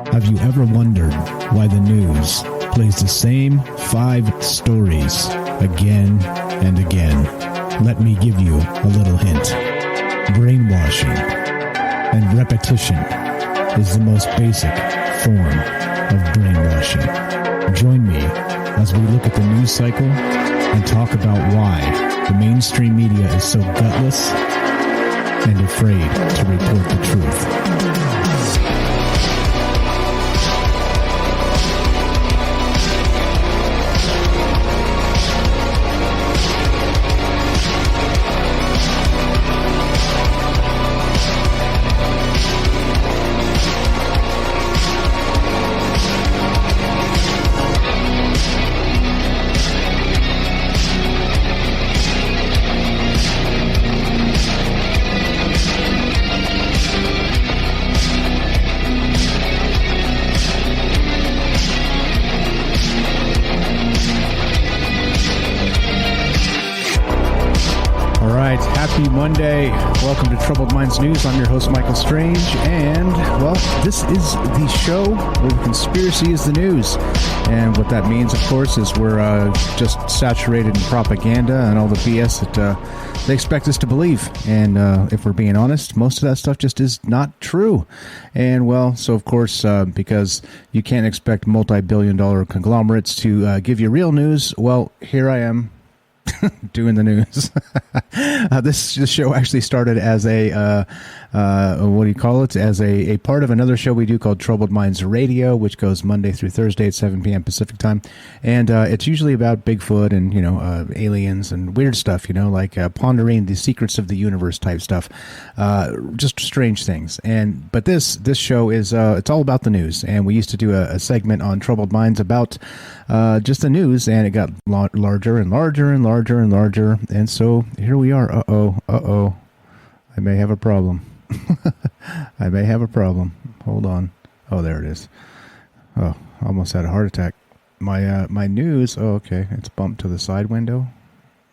Have you ever wondered why the news plays the same 5 stories again and again? Let me give you a little hint. Brainwashing and repetition is the most basic form of brainwashing. Join me as we look at the news cycle and talk about why the mainstream media is so gutless and afraid to report the truth. Happy Monday. Welcome to Troubled Minds News. I'm your host, Michael Strange, and, well, this is the show where the conspiracy is the news. And what that means, of course, is we're just saturated in propaganda and all the BS that they expect us to believe. And if we're being honest, most of that stuff just is not true. And, well, so, of course, because you can't expect multi-billion-dollar conglomerates to give you real news, well, here I am. Doing the news. This show actually started as a what do you call it? As a part of another show we do called Troubled Minds Radio, which goes Monday through Thursday at 7 p.m. Pacific time, and it's usually about Bigfoot and aliens and weird stuff, like pondering the secrets of the universe type stuff, just strange things. But this show is it's all about the news, and we used to do a segment on Troubled Minds about just the news, and it got larger and larger and larger and larger, and so here we are. I may have a problem. I may have a problem. Hold on. Oh, there it is. Oh, almost had a heart attack. My news. Oh, okay. It's bumped to the side window.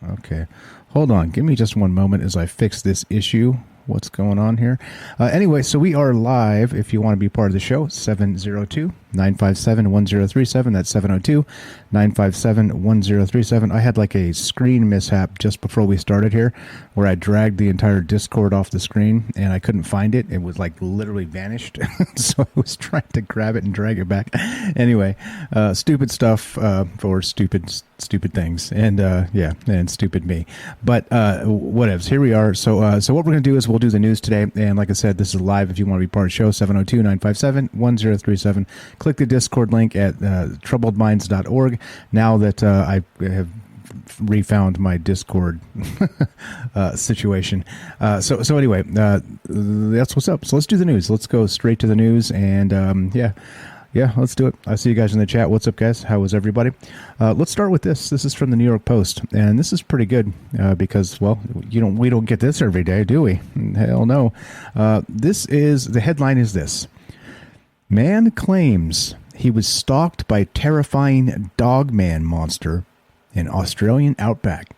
Okay. Hold on. Give me just one moment as I fix this issue. What's going on here? Anyway, so we are live. If you want to be part of the show, 702-957-1037. That's 702-957-1037. I had like a screen mishap just before we started here where I dragged the entire Discord off the screen and I couldn't find it. It was like literally vanished. So I was trying to grab it and drag it back. Anyway, stupid stuff for stupid things. And and stupid me. But whatevs. Here we are. So what we're going to do is we'll do the news today. And like I said, this is live if you want to be part of the show, 702-957-1037. Click the Discord link at troubledminds.org. Now that I have refound my Discord situation. So anyway, that's what's up. So let's do the news. Let's go straight to the news. And yeah, let's do it. I see you guys in the chat. What's up, guys? How is everybody? Let's start with this. This is from the New York Post, and this is pretty good because, well, we don't get this every day, do we? Hell no. The headline is this: Man claims he was stalked by terrifying dogman monster in Australian outback.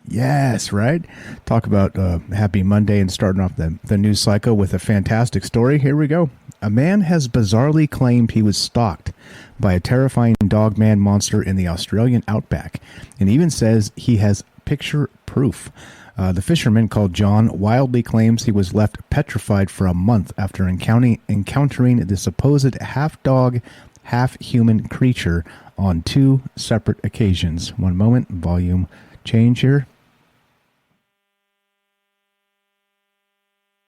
Yes, right? Talk about happy Monday and starting off the news cycle with a fantastic story. Here we go. A man has bizarrely claimed he was stalked by a terrifying dogman monster in the Australian outback, and even says he has picture proof. The fisherman, called John, wildly claims he was left petrified for a month after encountering the supposed half-dog, half-human creature on 2 separate occasions. One moment, volume change here.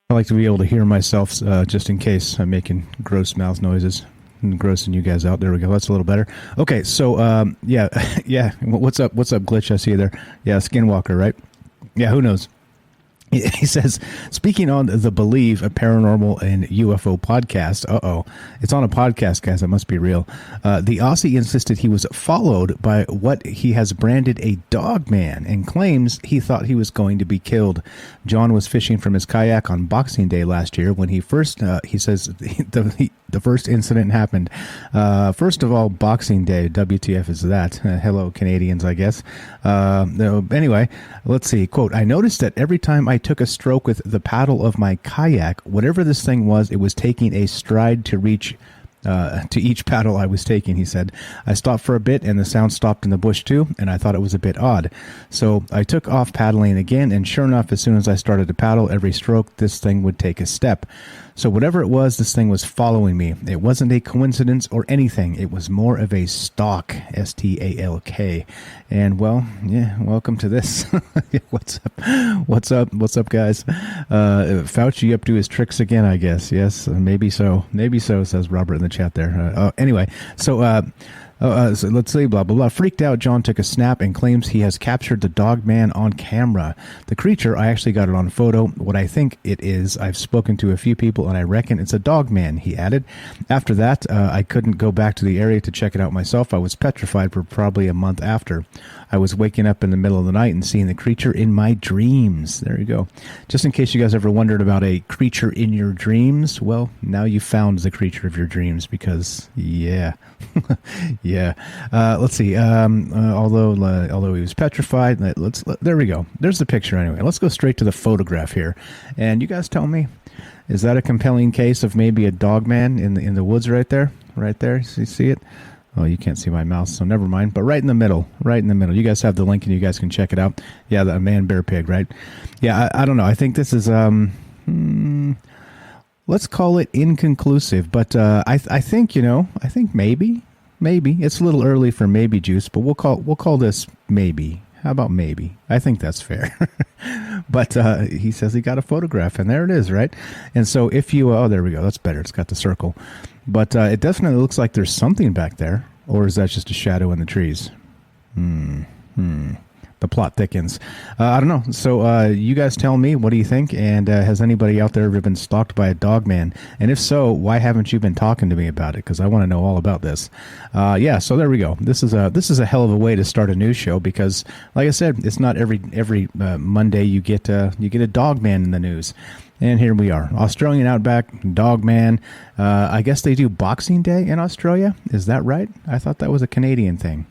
I like to be able to hear myself just in case I'm making gross mouth noises and grossing you guys out. There we go. That's a little better. Okay, so yeah. What's up? What's up, Glitch? I see you there. Yeah, Skinwalker, right? Yeah, who knows? He says, speaking on the Believe, a paranormal and UFO podcast. It's on a podcast, guys. That must be real. The Aussie insisted he was followed by what he has branded a dog man and claims he thought he was going to be killed. John was fishing from his kayak on Boxing Day last year when he first, he says, the first incident happened. First of all, Boxing Day. WTF is that? Hello, Canadians, I guess. Anyway, let's see. Quote, I noticed that every time I took a stroke with the paddle of my kayak, whatever this thing was, it was taking a stride to reach to each paddle I was taking, he said. I stopped for a bit, and the sound stopped in the bush too, and I thought it was a bit odd. So I took off paddling again, and sure enough, as soon as I started to paddle, every stroke, this thing would take a step. So whatever it was, this thing was following me. It wasn't a coincidence or anything. It was more of a stalk, S-T-A-L-K. And, well, yeah, welcome to this. What's up? What's up, guys? Fauci up to his tricks again, I guess. Yes, maybe so. Maybe so, says Robert in the chat there. Anyway, so let's see, blah, blah, blah. Freaked out, John took a snap and claims he has captured the dog man on camera. The creature, I actually got it on photo. What I think it is, I've spoken to a few people, and I reckon it's a dog man, he added. After that, I couldn't go back to the area to check it out myself. I was petrified for probably a month after. I was waking up in the middle of the night and seeing the creature in my dreams. There you go. Just in case you guys ever wondered about a creature in your dreams, well, now you found the creature of your dreams because, yeah. Yeah. Let's see. Although he was petrified, there we go. There's the picture anyway. Let's go straight to the photograph here. And you guys tell me, is that a compelling case of maybe a dog man in the woods right there? Right there. You see it? Oh, you can't see my mouse, so never mind. But right in the middle. You guys have the link and you guys can check it out. Yeah, the man, bear, pig, right? Yeah, I don't know. I think this is, let's call it inconclusive. But I think maybe it's a little early for maybe juice, but we'll call this maybe. How about maybe? I think that's fair. But he says he got a photograph, and there it is, right? And so if you, there we go. That's better. It's got the circle. But it definitely looks like there's something back there. Or is that just a shadow in the trees? The plot thickens. I don't know. So you guys tell me, what do you think? And has anybody out there ever been stalked by a dog man? And if so, why haven't you been talking to me about it? Because I want to know all about this. Yeah, so there we go. This is a hell of a way to start a news show because, like I said, it's not every Monday you get a dog man in the news. And here we are. Australian Outback, dog man. I guess they do Boxing Day in Australia. Is that right? I thought that was a Canadian thing.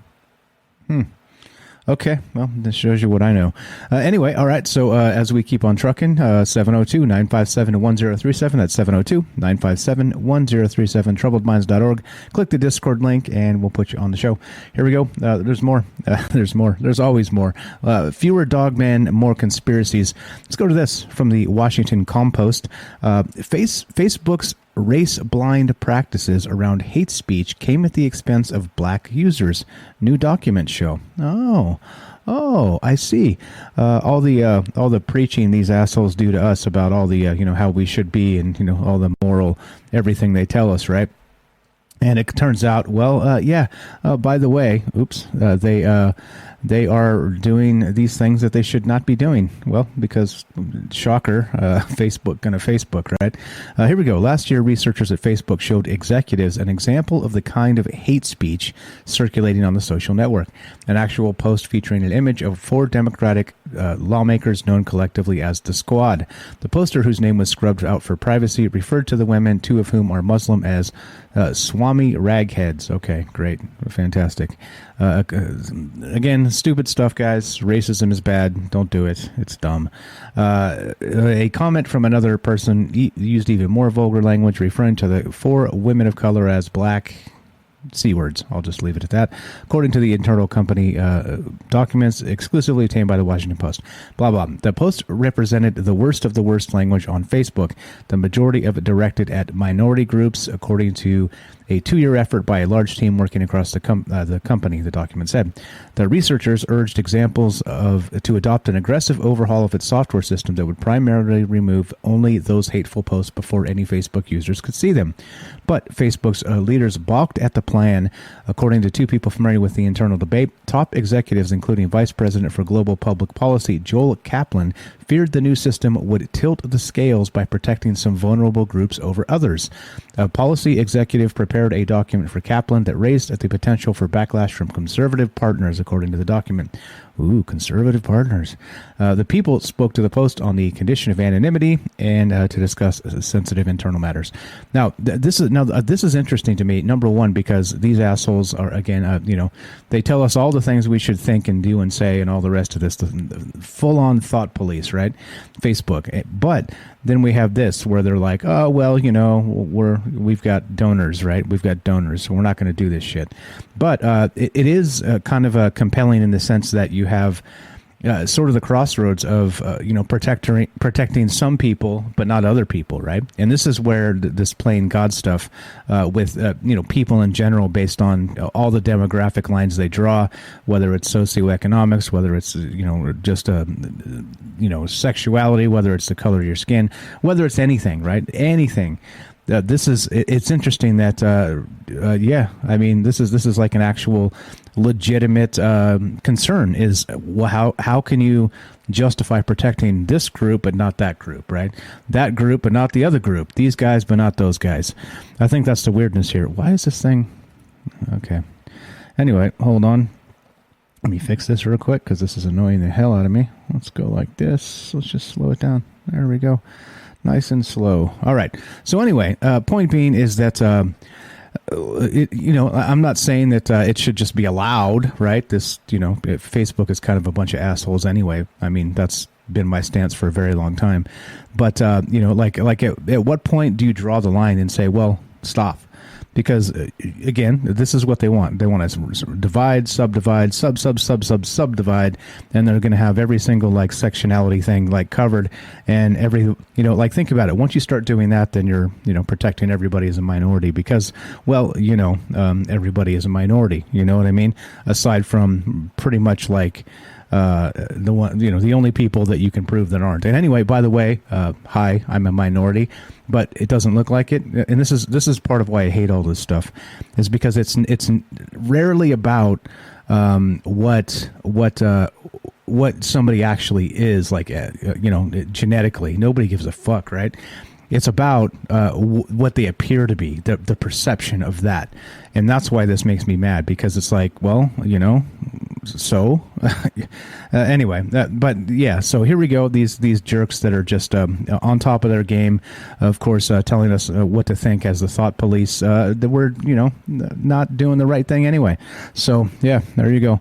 Okay, well, this shows you what I know. Anyway, all right, so as we keep on trucking, 702-957-1037, that's 702-957-1037, troubledminds.org. Click the Discord link, and we'll put you on the show. Here we go. There's more. There's always more. Fewer dogmen, more conspiracies. Let's go to this from the Washington Compost. Facebook's race-blind practices around hate speech came at the expense of black users. New documents show. Oh, I see. All the preaching these assholes do to us about all the how we should be and all the moral everything they tell us, right? And it turns out, by the way, they are doing these things that they should not be doing. Well, because, shocker, Facebook, right? Here we go. Last year, researchers at Facebook showed executives an example of the kind of hate speech circulating on the social network. An actual post featuring an image of 4 Democratic lawmakers known collectively as the Squad. The poster, whose name was scrubbed out for privacy, referred to the women, 2 of whom are Muslim, as Swami Ragheads. Okay, great. Fantastic. Again, stupid stuff, guys. Racism is bad. Don't do it. It's dumb. A comment from another person used even more vulgar language, referring to the 4 women of color as black C words. I'll just leave it at that. According to the internal company documents exclusively obtained by the Washington Post. Blah, blah. The post represented the worst of the worst language on Facebook, the majority of it directed at minority groups, according to a 2-year effort by a large team working across the company, the document said. The researchers urged examples to adopt an aggressive overhaul of its software system that would primarily remove only those hateful posts before any Facebook users could see them. But Facebook's leaders balked at the plan. According to 2 people familiar with the internal debate, top executives, including Vice President for Global Public Policy Joel Kaplan, feared the new system would tilt the scales by protecting some vulnerable groups over others. A policy executive prepared a document for Kaplan that raised the potential for backlash from conservative partners, according to the document. Ooh, conservative partners. The people spoke to the Post on the condition of anonymity and to discuss sensitive internal matters. Now, this is interesting to me. Number one, because these assholes are again, they tell us all the things we should think and do and say, and all the rest of this. The full-on thought police, right? right? Facebook. But then we have this where they're like, oh, well, we've got donors, right? We've got donors, so we're not going to do this shit. But it is kind of compelling in the sense that you have sort of the crossroads of protecting some people but not other people, right? And this is where this playing God stuff with people in general, based on all the demographic lines they draw, whether it's socioeconomics, whether it's just sexuality, whether it's the color of your skin, whether it's anything, right? Anything. It's interesting that this is like an actual legitimate concern. Is how can you justify protecting this group but not that group, right? That group but not the other group, these guys but not those guys. I think that's the weirdness here. Why is this thing okay? Anyway, hold on, let me fix this real quick because this is annoying the hell out of me. Let's go like this. Let's just slow it down. There we go. Nice and slow. All right. So anyway, point being is that, I'm not saying that it should just be allowed, right? This, Facebook is kind of a bunch of assholes anyway. I mean, that's been my stance for a very long time. But, at what point do you draw the line and say, well, stop? Because, again, this is what they want. They want to divide, subdivide, subdivide, and they're going to have every single, sectionality thing, covered, and think about it. Once you start doing that, then you're, protecting everybody as a minority because, well, everybody is a minority. You know what I mean? Aside from pretty much, the only people that you can prove that aren't. And anyway, by the way, hi, I'm a minority, but it doesn't look like it. And this is part of why I hate all this stuff, is because it's rarely about what somebody actually is, genetically. Nobody gives a fuck, right? It's about what they appear to be, the perception of that. And that's why this makes me mad, because it's like, well, so anyway, but yeah, so here we go. These jerks that are just on top of their game, of course, telling us what to think as the thought police, that we're, not doing the right thing anyway. So yeah, there you go.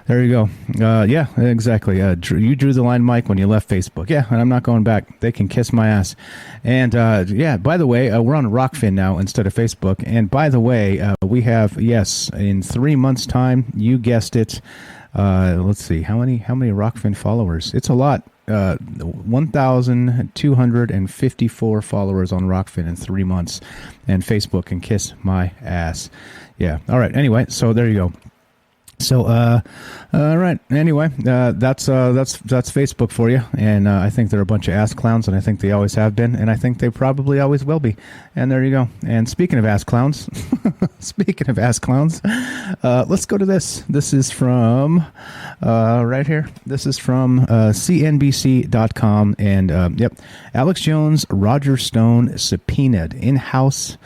Yeah, exactly. You drew the line, Mike, when you left Facebook. Yeah, and I'm not going back. They can kiss my ass. And yeah, by the way, we're on Rockfin now instead of Facebook. And by the way, we have, yes, in 3 months' time, you guessed it. Let's see, how many Rockfin followers? It's a lot. 1,254 followers on Rockfin in 3 months, and Facebook can kiss my ass. Yeah. All right. Anyway, so there you go. So, all right. Anyway, that's Facebook for you. And I think they're a bunch of ass clowns, and I think they always have been, and I think they probably always will be. And there you go. And speaking of ass clowns, let's go to this. This is from right here. This is from CNBC.com. And yep, Alex Jones, Roger Stone subpoenaed in-house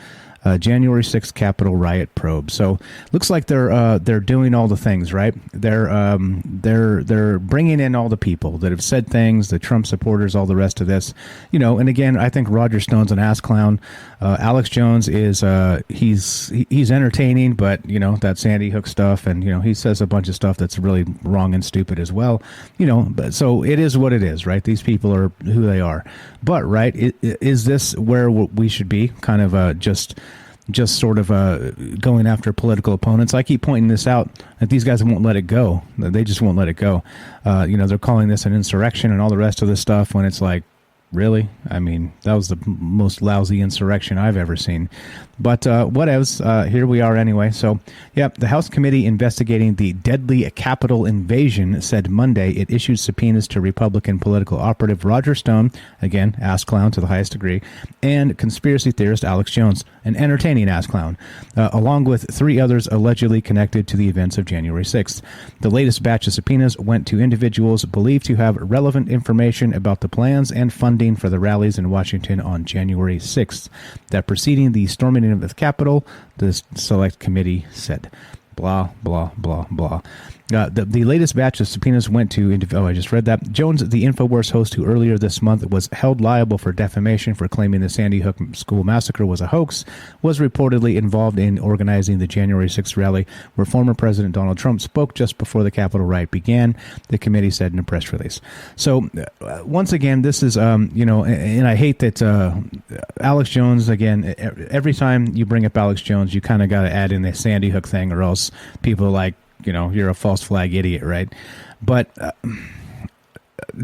January 6th Capitol riot probe. So looks like they're doing all the things, right? They're bringing in all the people that have said things, the Trump supporters, all the rest of this, And again, I think Roger Stone's an ass clown. Alex Jones is he's entertaining, but that Sandy Hook stuff, and he says a bunch of stuff that's really wrong and stupid as well. But so it is what it is, right? These people are who they are. But right, is this where we should be? Kind of just sort of going after political opponents. I keep pointing this out, that these guys won't let it go. They just won't let it go. They're calling this an insurrection and all the rest of this stuff, when it's like, really? I mean, that was the most lousy insurrection I've ever seen. But whatevs, here we are anyway. So, yeah, the House committee investigating the deadly Capitol invasion said Monday it issued subpoenas to Republican political operative Roger Stone, again, ass clown to the highest degree, and conspiracy theorist Alex Jones, an entertaining ass clown, along with 3 others allegedly connected to the events of January 6th. The latest batch of subpoenas went to individuals believed to have relevant information about the plans and funding for the rallies in Washington on January 6th. That preceding the storming of the Capitol, the select committee said. Blah, blah, blah, blah. The latest batch of subpoenas went to, I just read that. Jones, the InfoWars host who earlier this month was held liable for defamation for claiming the Sandy Hook school massacre was a hoax, was reportedly involved in organizing the January 6th rally where former President Donald Trump spoke just before the Capitol riot began, the committee said in a press release. So, once again, this is, and I hate that Alex Jones, again, every time you bring up Alex Jones, you kind of got to add in the Sandy Hook thing or else people are like, you're a false flag idiot, right? But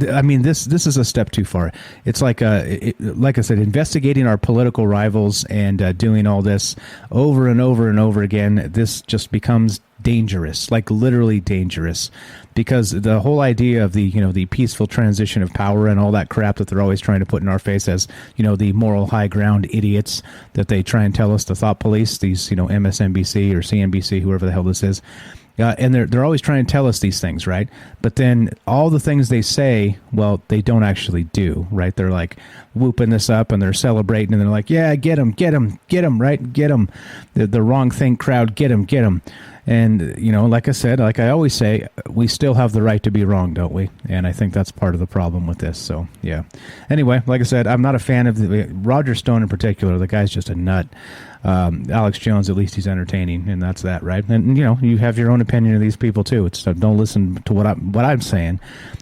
I mean, this is a step too far. It's like, like I said, investigating our political rivals and doing all this over and over and over again. This just becomes dangerous, like literally dangerous, because the whole idea of the peaceful transition of power and all that crap that they're always trying to put in our face as the moral high ground idiots that they try and tell us, the thought police, these MSNBC or CNBC, whoever the hell this is. And they're always trying to tell us these things, right? But then all the things they say, well, they don't actually do, right? They're like whooping this up and they're celebrating and they're like, yeah, get him, right? Get him. The wrong thing crowd, get him. And, like I said, like I always say, we still have the right to be wrong, don't we? And I think that's part of the problem with this. So, yeah. Anyway, like I said, I'm not a fan of Roger Stone in particular. The guy's just a nut. Alex Jones, at least he's entertaining, and that's that, right? And, you have your own opinion of these people, too. It's don't listen to what I'm saying,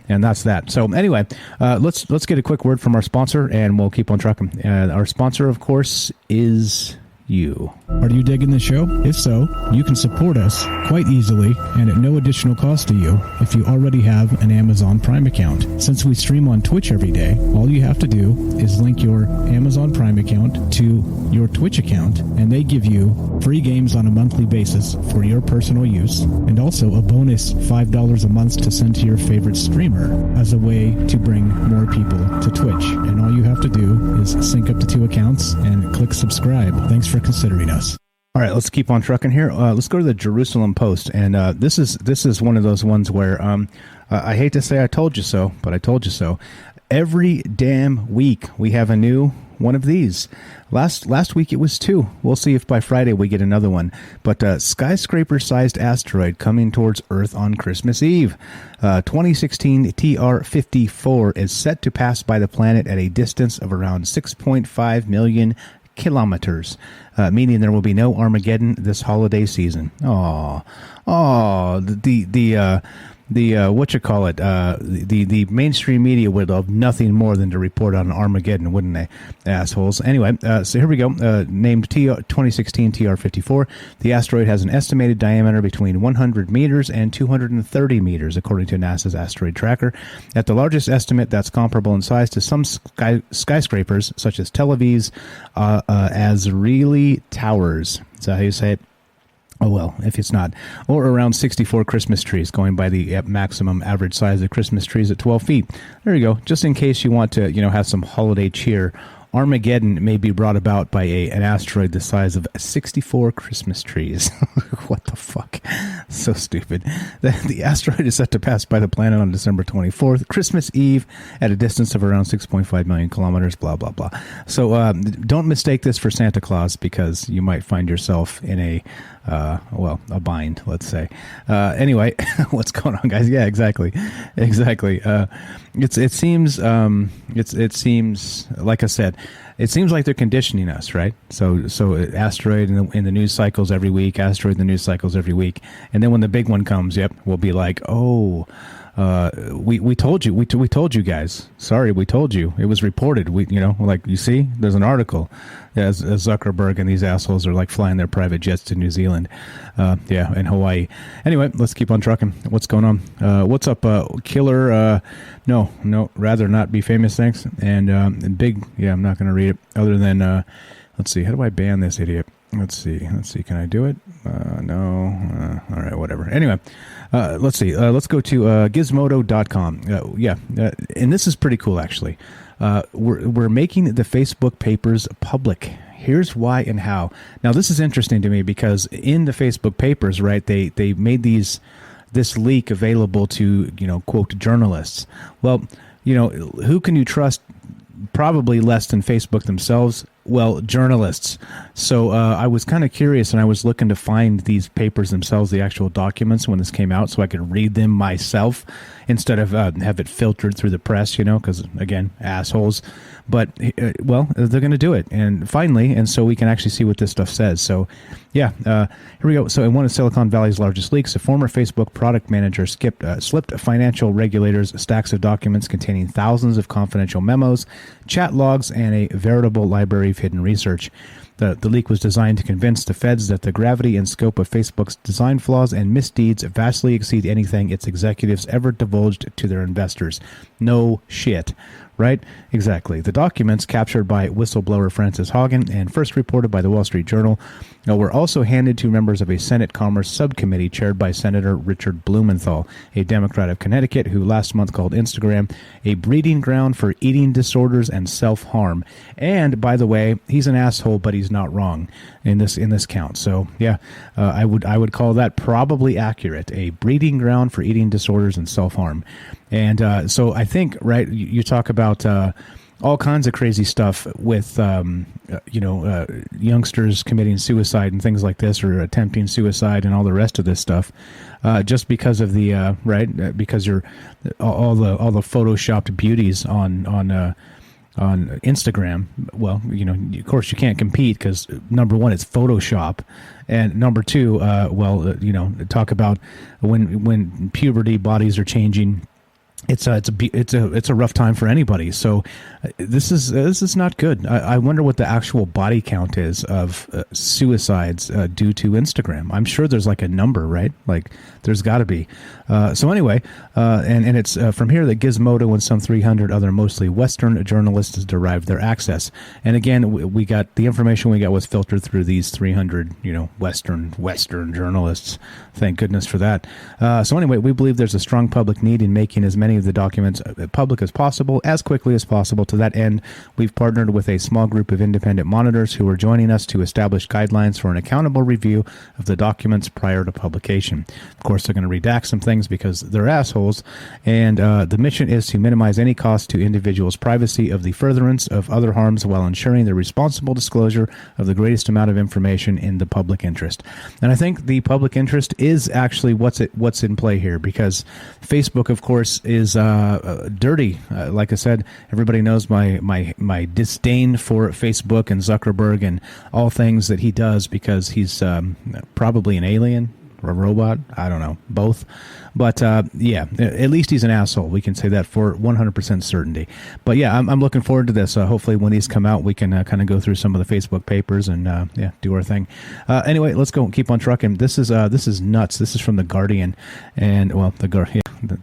and that's that. So, anyway, let's get a quick word from our sponsor, and we'll keep on trucking. Our sponsor, of course, is you. Are you digging the show? If so, you can support us quite easily and at no additional cost to you if you already have an Amazon Prime account. Since we stream on Twitch every day, all you have to do is link your Amazon Prime account to your Twitch account, and they give you free games on a monthly basis for your personal use, and also a bonus $5 a month to send to your favorite streamer as a way to bring more people to Twitch. And all you have to do is sync up to 2 accounts and click subscribe. Thanks for considering us. All right, let's keep on trucking here. Let's go to the Jerusalem Post, and this is one of those ones where I hate to say I told you so, but I told you so. Every damn week we have a new one of these. Last week it was 2. We'll see if by Friday we get another one. But skyscraper-sized asteroid coming towards Earth on Christmas Eve. 2016 TR-54 is set to pass by the planet at a distance of around 6.5 million kilometers, meaning there will be no Armageddon this holiday season. The mainstream media would love nothing more than to report on Armageddon, wouldn't they, assholes? Anyway, so here we go. Named 2016 TR-54, the asteroid has an estimated diameter between 100 meters and 230 meters, according to NASA's asteroid tracker. At the largest estimate, that's comparable in size to some skyscrapers, such as Tel Aviv's Azrieli Towers. Is that how you say it? Oh, well, if it's not. Or around 64 Christmas trees, going by the maximum average size of Christmas trees at 12 feet. There you go. Just in case you want to, have some holiday cheer, Armageddon may be brought about by an asteroid the size of 64 Christmas trees. What the fuck? So stupid. The asteroid is set to pass by the planet on December 24th, Christmas Eve, at a distance of around 6.5 million kilometers, blah, blah, blah. So don't mistake this for Santa Claus, because you might find yourself in a bind, let's say. Anyway, what's going on, guys? Yeah, exactly. It seems like I said, it seems like they're conditioning us, right? So asteroid in the news cycles every week, asteroid in the news cycles every week, and then when the big one comes, we'll be like, oh. We told you, we told you guys. Sorry, we told you. It was reported. You see, there's an article as Zuckerberg and these assholes are like flying their private jets to New Zealand, and Hawaii. Anyway, let's keep on trucking. What's going on? What's up, killer? No, rather not be famous. Thanks. And big. Yeah, I'm not going to read it. Other than, let's see. How do I ban this idiot? Let's see. Can I do it? No. All right, whatever. Anyway, let's see. Let's go to Gizmodo.com. And this is pretty cool, actually. We're making the Facebook papers public. Here's why and how. Now, this is interesting to me because in the Facebook papers, right, they made this leak available to, quote, journalists. Well, who can you trust? Probably less than Facebook themselves. Well, journalists. So I was kind of curious, and I was looking to find these papers themselves, the actual documents when this came out, so I could read them myself instead of have it filtered through the press, because, again, assholes. But, well, they're going to do it, and finally, and so we can actually see what this stuff says. So, yeah, here we go. So in one of Silicon Valley's largest leaks, a former Facebook product manager slipped financial regulators stacks of documents containing thousands of confidential memos, chat logs, and a veritable library of hidden research. The leak was designed to convince the feds that the gravity and scope of Facebook's design flaws and misdeeds vastly exceed anything its executives ever divulged to their investors. No shit. Right? Exactly. The documents, captured by whistleblower Frances Haugen and first reported by the Wall Street Journal, were also handed to members of a Senate Commerce Subcommittee chaired by Senator Richard Blumenthal, a Democrat of Connecticut who last month called Instagram a breeding ground for eating disorders and self-harm. And, by the way, he's an asshole, but he's not wrong in this count. So, yeah, I would call that probably accurate, a breeding ground for eating disorders and self-harm. And so I think, right, you talk about all kinds of crazy stuff with, youngsters committing suicide and things like this, or attempting suicide and all the rest of this stuff, just because of the, because you're all the photoshopped beauties on Instagram. Well, of course you can't compete because, number one, it's Photoshop. And number two, talk about when puberty bodies are changing. It's a rough time for anybody. So this is not good. I wonder what the actual body count is of suicides due to Instagram. I'm sure there's like a number, right? Like there's got to be. So anyway, and it's from here that Gizmodo and some 300 other mostly Western journalists derived their access. And again, we got the information we got was filtered through these 300 Western journalists. Thank goodness for that. So anyway, we believe there's a strong public need in making as many of the documents public as possible, as quickly as possible. To that end, we've partnered with a small group of independent monitors who are joining us to establish guidelines for an accountable review of the documents prior to publication. Of course, they're going to redact some things because they're assholes, and the mission is to minimize any cost to individuals' privacy of the furtherance of other harms while ensuring the responsible disclosure of the greatest amount of information in the public interest. And I think the public interest is actually what's in play here, because Facebook, of course, is dirty. Like I said, everybody knows my disdain for Facebook and Zuckerberg and all things that he does, because he's probably an alien or a robot. I don't know, both. But yeah, at least he's an asshole. We can say that for 100% certainty. But yeah, I'm looking forward to this. Hopefully when these come out, we can kind of go through some of the Facebook papers and do our thing. Anyway, let's go and keep on trucking. This is nuts. This is from The Guardian, and well,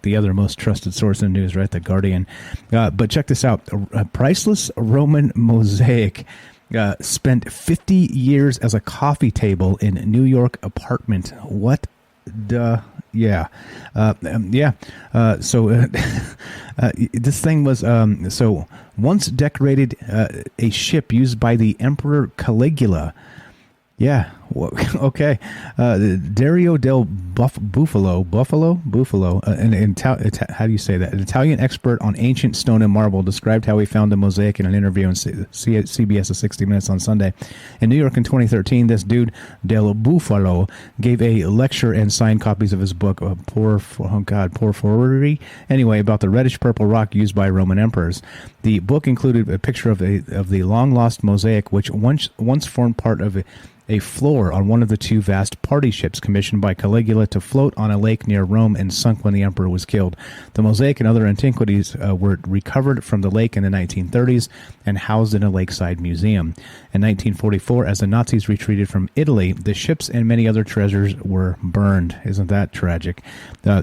the other most trusted source in news, right? The Guardian. But check this out. A priceless Roman mosaic spent 50 years as a coffee table in a New York apartment. What the... Yeah. So this thing was once decorated a ship used by the Emperor Caligula. Yeah. Okay. Dario del Buffalo, how do you say that? An Italian expert on ancient stone and marble described how he found a mosaic in an interview on CBS's 60 Minutes on Sunday. In New York in 2013, this dude, del Buffalo, gave a lecture and signed copies of his book, Porphyry, anyway, about the reddish-purple rock used by Roman emperors. The book included a picture of the long-lost mosaic, which once formed part of a floor on one of the two vast party ships commissioned by Caligula to float on a lake near Rome and sunk when the emperor was killed. The mosaic and other antiquities were recovered from the lake in the 1930s and housed in a lakeside museum. In 1944, as the Nazis retreated from Italy, the ships and many other treasures were burned. Isn't that tragic?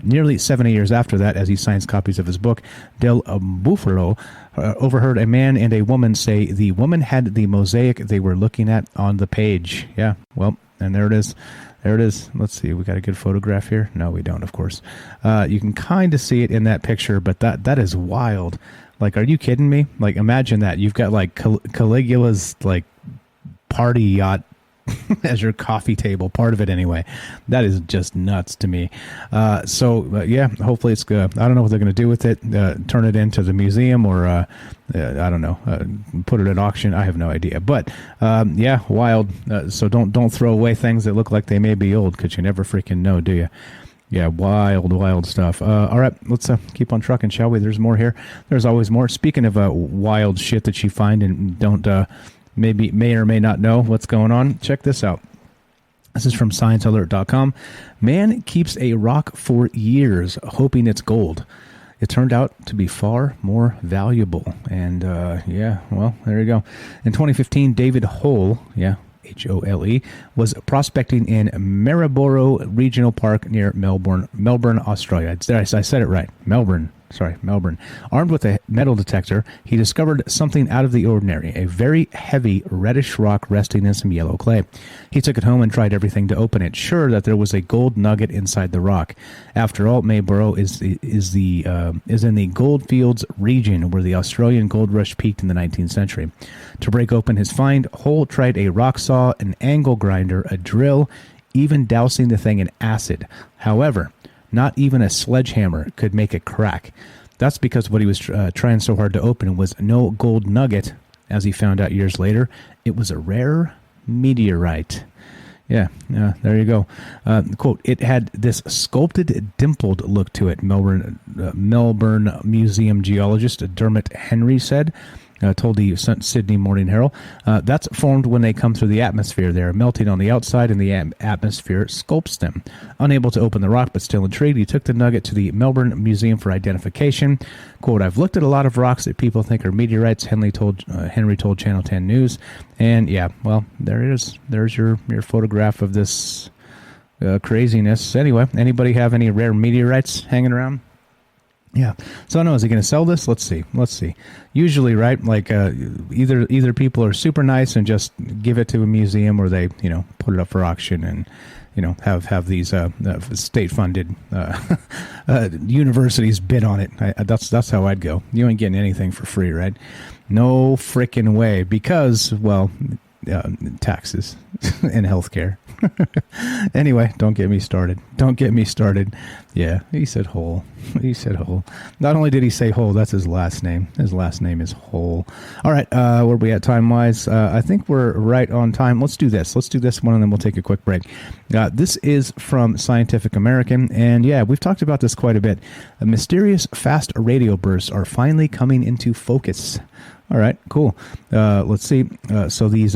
Nearly 70 years after that, as he signs copies of his book, Del Buffalo overheard a man and a woman say the woman had the mosaic they were looking at on the page. Yeah, well, and there it is. There it is. Let's see. We got a good photograph here. No, we don't, of course. You can kind of see it in that picture, but that is wild. Like, are you kidding me? Like, imagine that. You've got, like, Caligula's, like, party yacht as your coffee table, part of it anyway. That is just nuts to me. Yeah, hopefully it's good. I don't know what they're going to do with it. Turn it into the museum or, I don't know, put it at auction. I have no idea. But, yeah, wild. So don't throw away things that look like they may be old, because you never freaking know, do you? Yeah, wild stuff. All right, let's keep on trucking, shall we? There's more here. There's always more. Speaking of wild shit that you find and don't may or may not know what's going on, check this out. This is from ScienceAlert.com. Man keeps a rock for years, hoping it's gold. It turned out to be far more valuable. And, yeah, well, there you go. In 2015, David Hole, Hole, was prospecting in Maryborough Regional Park near Melbourne, Australia. I said it right. Melbourne. Armed with a metal detector, he discovered something out of the ordinary, a very heavy reddish rock resting in some yellow clay. He took it home and tried everything to open it, sure that there was a gold nugget inside the rock. After all, Maryborough is in the goldfields region where the Australian gold rush peaked in the 19th century. To break open his find, Hole tried a rock saw, an angle grinder, a drill, even dousing the thing in acid. However, not even a sledgehammer could make it crack. That's because what he was trying so hard to open was no gold nugget. As he found out years later, it was a rare meteorite. Yeah, there you go. Quote, it had this sculpted, dimpled look to it, Melbourne Museum geologist Dermot Henry said. Told the Sydney Morning Herald. That's formed when they come through the atmosphere. They're melting on the outside, and the atmosphere sculpts them. Unable to open the rock, but still intrigued, he took the nugget to the Melbourne Museum for identification. Quote, I've looked at a lot of rocks that people think are meteorites, Henry told Channel 10 News. And, yeah, well, there it is. There's your photograph of this craziness. Anyway, anybody have any rare meteorites hanging around? Yeah. So I know, is he going to sell this? Let's see. Usually, right, like either people are super nice and just give it to a museum, or they, put it up for auction and, have these state-funded universities bid on it. That's how I'd go. You ain't getting anything for free, right? No frickin' way, because, well, taxes and healthcare. Anyway, don't get me started. Yeah, he said Hole. Not only did he say Hole, that's his last name. His last name is Hole. All right, where are we at time-wise? I think we're right on time. Let's do this one, and then we'll take a quick break. This is from Scientific American, and yeah, we've talked about this quite a bit. Mysterious fast radio bursts are finally coming into focus. All right, cool. Let's see. So these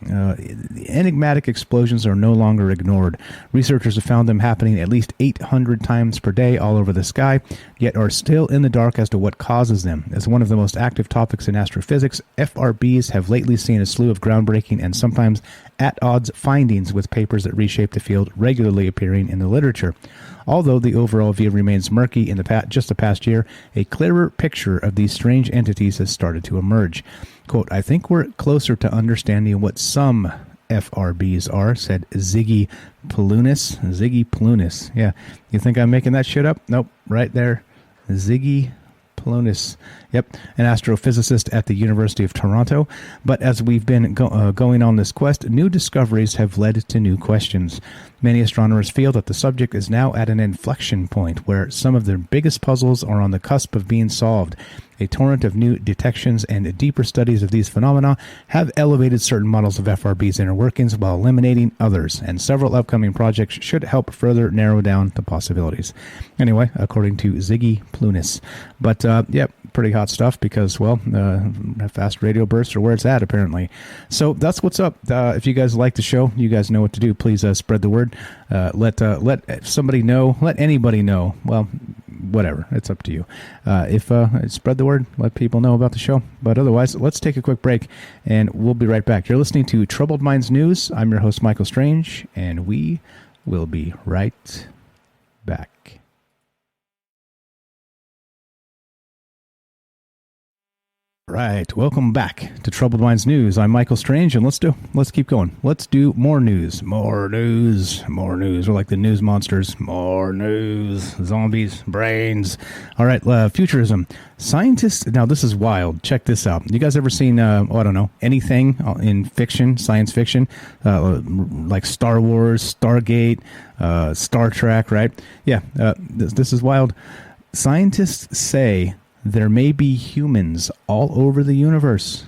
enigmatic explosions are no longer ignored. Researchers have found them happening at least 800 times per day all over the sky, yet are still in the dark as to what causes them. As one of the most active topics in astrophysics, FRBs have lately seen a slew of groundbreaking and sometimes at-odds findings with papers that reshape the field regularly appearing in the literature. Although the overall view remains murky in the past year, a clearer picture of these strange entities has started to emerge. Quote, I think we're closer to understanding what some FRBs are, said Ziggy Palunis. Yeah, you think I'm making that shit up? Nope, right there. Ziggy Palunis. Yep, an astrophysicist at the University of Toronto. But as we've been going on this quest, new discoveries have led to new questions. Many astronomers feel that the subject is now at an inflection point where some of their biggest puzzles are on the cusp of being solved. A torrent of new detections and deeper studies of these phenomena have elevated certain models of FRB's inner workings while eliminating others, and several upcoming projects should help further narrow down the possibilities. Anyway, according to Ziggy Palunis. But, yep, pretty hot stuff because, well, fast radio bursts are where it's at, apparently. So that's what's up. If you guys like the show, you guys know what to do. Please spread the word. Let somebody know. Let anybody know. Well, whatever. It's up to you. If spread the word, let people know about the show. But otherwise, let's take a quick break, and we'll be right back. You're listening to Troubled Minds News. I'm your host, Michael Strange, and we will be right back. Right, welcome back to Troubled Minds News. I'm Michael Strange, and let's keep going. Let's do more news. We're like the news monsters. More news, zombies, brains. All right, futurism. Scientists. Now this is wild. Check this out. You guys ever seen? I don't know, anything in fiction, science fiction, like Star Wars, Stargate, Star Trek, right? Yeah, this is wild. Scientists say there may be humans all over the universe.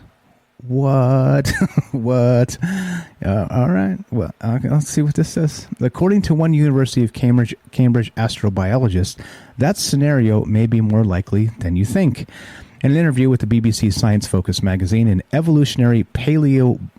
What? What? All right. Well, okay, let's see what this says. According to one University of Cambridge astrobiologist, that scenario may be more likely than you think. In an interview with the BBC Science Focus magazine, an evolutionary paleobiologist,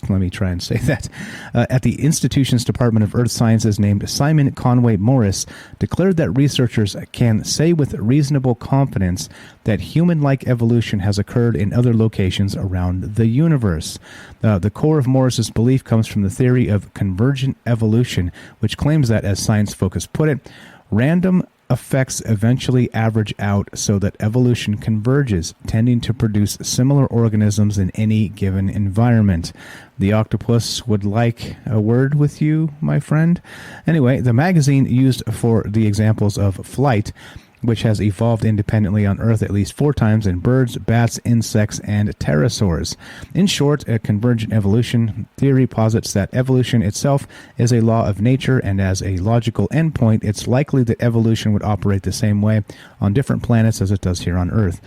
let me try and say that, at the institution's Department of Earth Sciences named Simon Conway Morris, declared that researchers can say with reasonable confidence that human-like evolution has occurred in other locations around the universe. The core of Morris's belief comes from the theory of convergent evolution, which claims that, as Science Focus put it, random effects eventually average out so that evolution converges, tending to produce similar organisms in any given environment. The octopus would like a word with you, my friend. Anyway, the magazine used for the examples of flight, which has evolved independently on Earth at least 4 times in birds, bats, insects, and pterosaurs. In short, a convergent evolution theory posits that evolution itself is a law of nature, and as a logical endpoint, it's likely that evolution would operate the same way on different planets as it does here on Earth.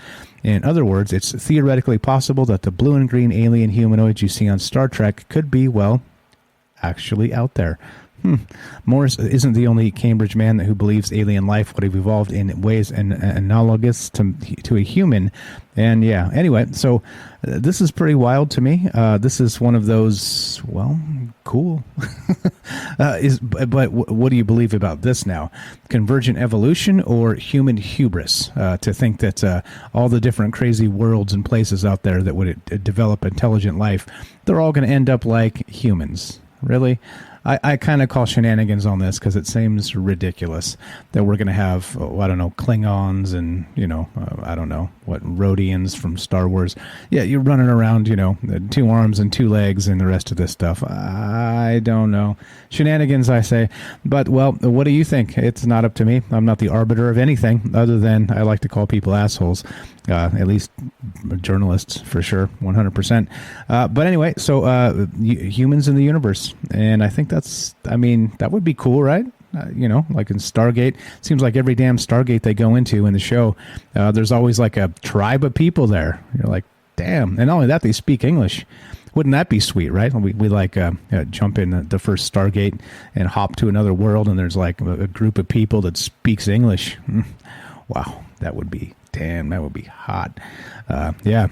In other words, it's theoretically possible that the blue and green alien humanoids you see on Star Trek could be, well, actually out there. Morris isn't the only Cambridge man who believes alien life would have evolved in ways analogous to a human. And yeah, anyway, so this is pretty wild to me. This is one of those, well, cool. But what do you believe about this now? Convergent evolution or human hubris? To think that all the different crazy worlds and places out there that would develop intelligent life, they're all going to end up like humans. Really? I kind of call shenanigans on this because it seems ridiculous that we're going to have, I don't know, Klingons and, I don't know, what, Rhodians from Star Wars. Yeah, you're running around, 2 arms and 2 legs and the rest of this stuff. I don't know. Shenanigans, I say. But, well, what do you think? It's not up to me. I'm not the arbiter of anything other than I like to call people assholes. At least journalists, for sure, 100%. But anyway, so humans in the universe. And I think that would be cool, right? Like in Stargate. Seems like every damn Stargate they go into in the show, there's always like a tribe of people there. You're like, damn. And not only that, they speak English. Wouldn't that be sweet, right? We like jump in the first Stargate and hop to another world, and there's like a group of people that speaks English. Wow, that would be... Damn, that would be hot. Yeah.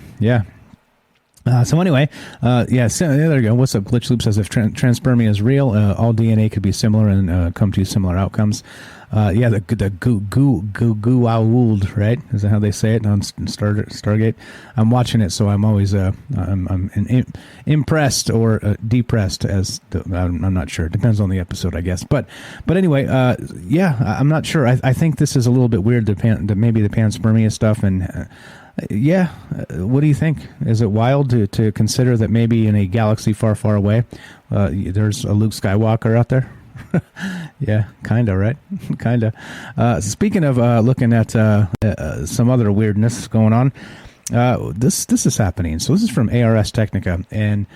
So anyway, so there you go. What's up? Glitch Loop says if transpermia is real, all DNA could be similar and come to similar outcomes. The goo-ould, right? Is that how they say it on Stargate? I'm watching it, so I'm always I'm impressed or depressed, as I'm not sure. It depends on the episode, I guess. But anyway, I'm not sure. I think this is a little bit weird. Maybe the panspermia stuff, and what do you think? Is it wild to consider that maybe in a galaxy far, far away, there's a Luke Skywalker out there? Yeah, kind of, right? Kind of. Speaking of looking at some other weirdness going on, this is happening. So this is from ARS Technica, and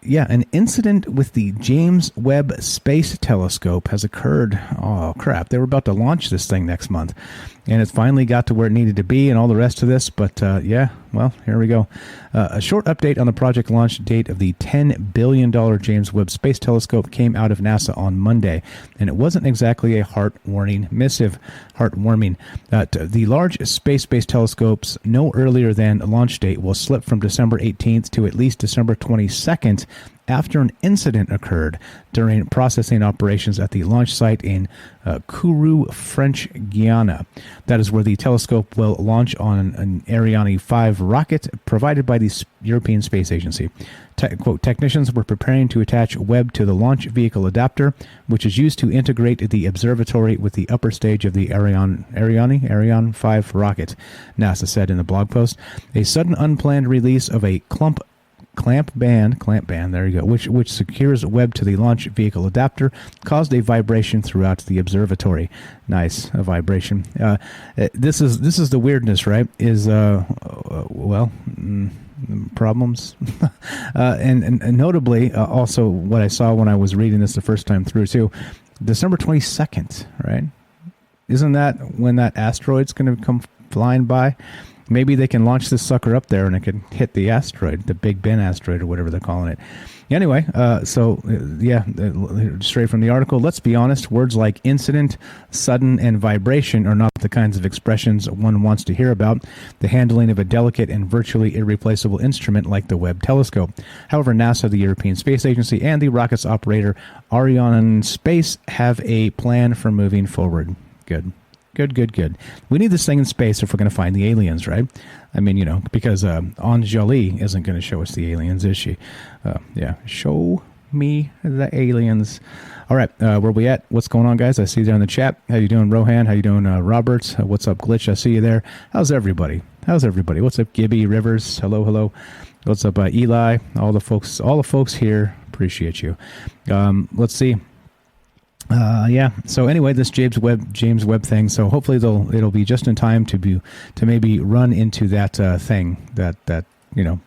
an incident with the James Webb Space Telescope has occurred. Oh, crap. They were about to launch this thing next month, and it finally got to where it needed to be and all the rest of this. But, well, here we go. A short update on the project launch date of the $10 billion James Webb Space Telescope came out of NASA on Monday, and it wasn't exactly a heartwarming missive. The large space-based telescope's no earlier than launch date will slip from December 18th to at least December 22nd after an incident occurred during processing operations at the launch site in Kourou, French Guiana. That is where the telescope will launch on an Ariane 5 rocket provided by the European Space Agency. Quote, technicians were preparing to attach Webb to the launch vehicle adapter, which is used to integrate the observatory with the upper stage of the Ariane 5 rocket, NASA said in the blog post. A sudden unplanned release of a clamp band, there you go, which secures Webb to the launch vehicle adapter, caused a vibration throughout the observatory. Nice, a vibration. This is the weirdness, right? Problems. and notably, also what I saw when I was reading this the first time through too, December 22nd, right? Isn't that when that asteroid's going to come flying by? Maybe they can launch this sucker up there and it can hit the asteroid, the Big Ben asteroid or whatever they're calling it. Anyway, straight from the article, let's be honest, words like incident, sudden, and vibration are not the kinds of expressions one wants to hear about the handling of a delicate and virtually irreplaceable instrument like the Webb telescope. However, NASA, the European Space Agency, and the rocket's operator, Arianespace, have a plan for moving forward. Good. We need this thing in space if we're going to find the aliens, right? I mean, because Anjali isn't going to show us the aliens, is she? Show me the aliens. All right, where we at? What's going on, guys? I see you there in the chat. How you doing, Rohan? How you doing, Robert? What's up, Glitch? I see you there. How's everybody? What's up, Gibby Rivers? Hello. What's up, Eli? All the folks here. Appreciate you. Let's see. So anyway, this James Webb thing. So hopefully it'll be just in time to maybe run into that thing that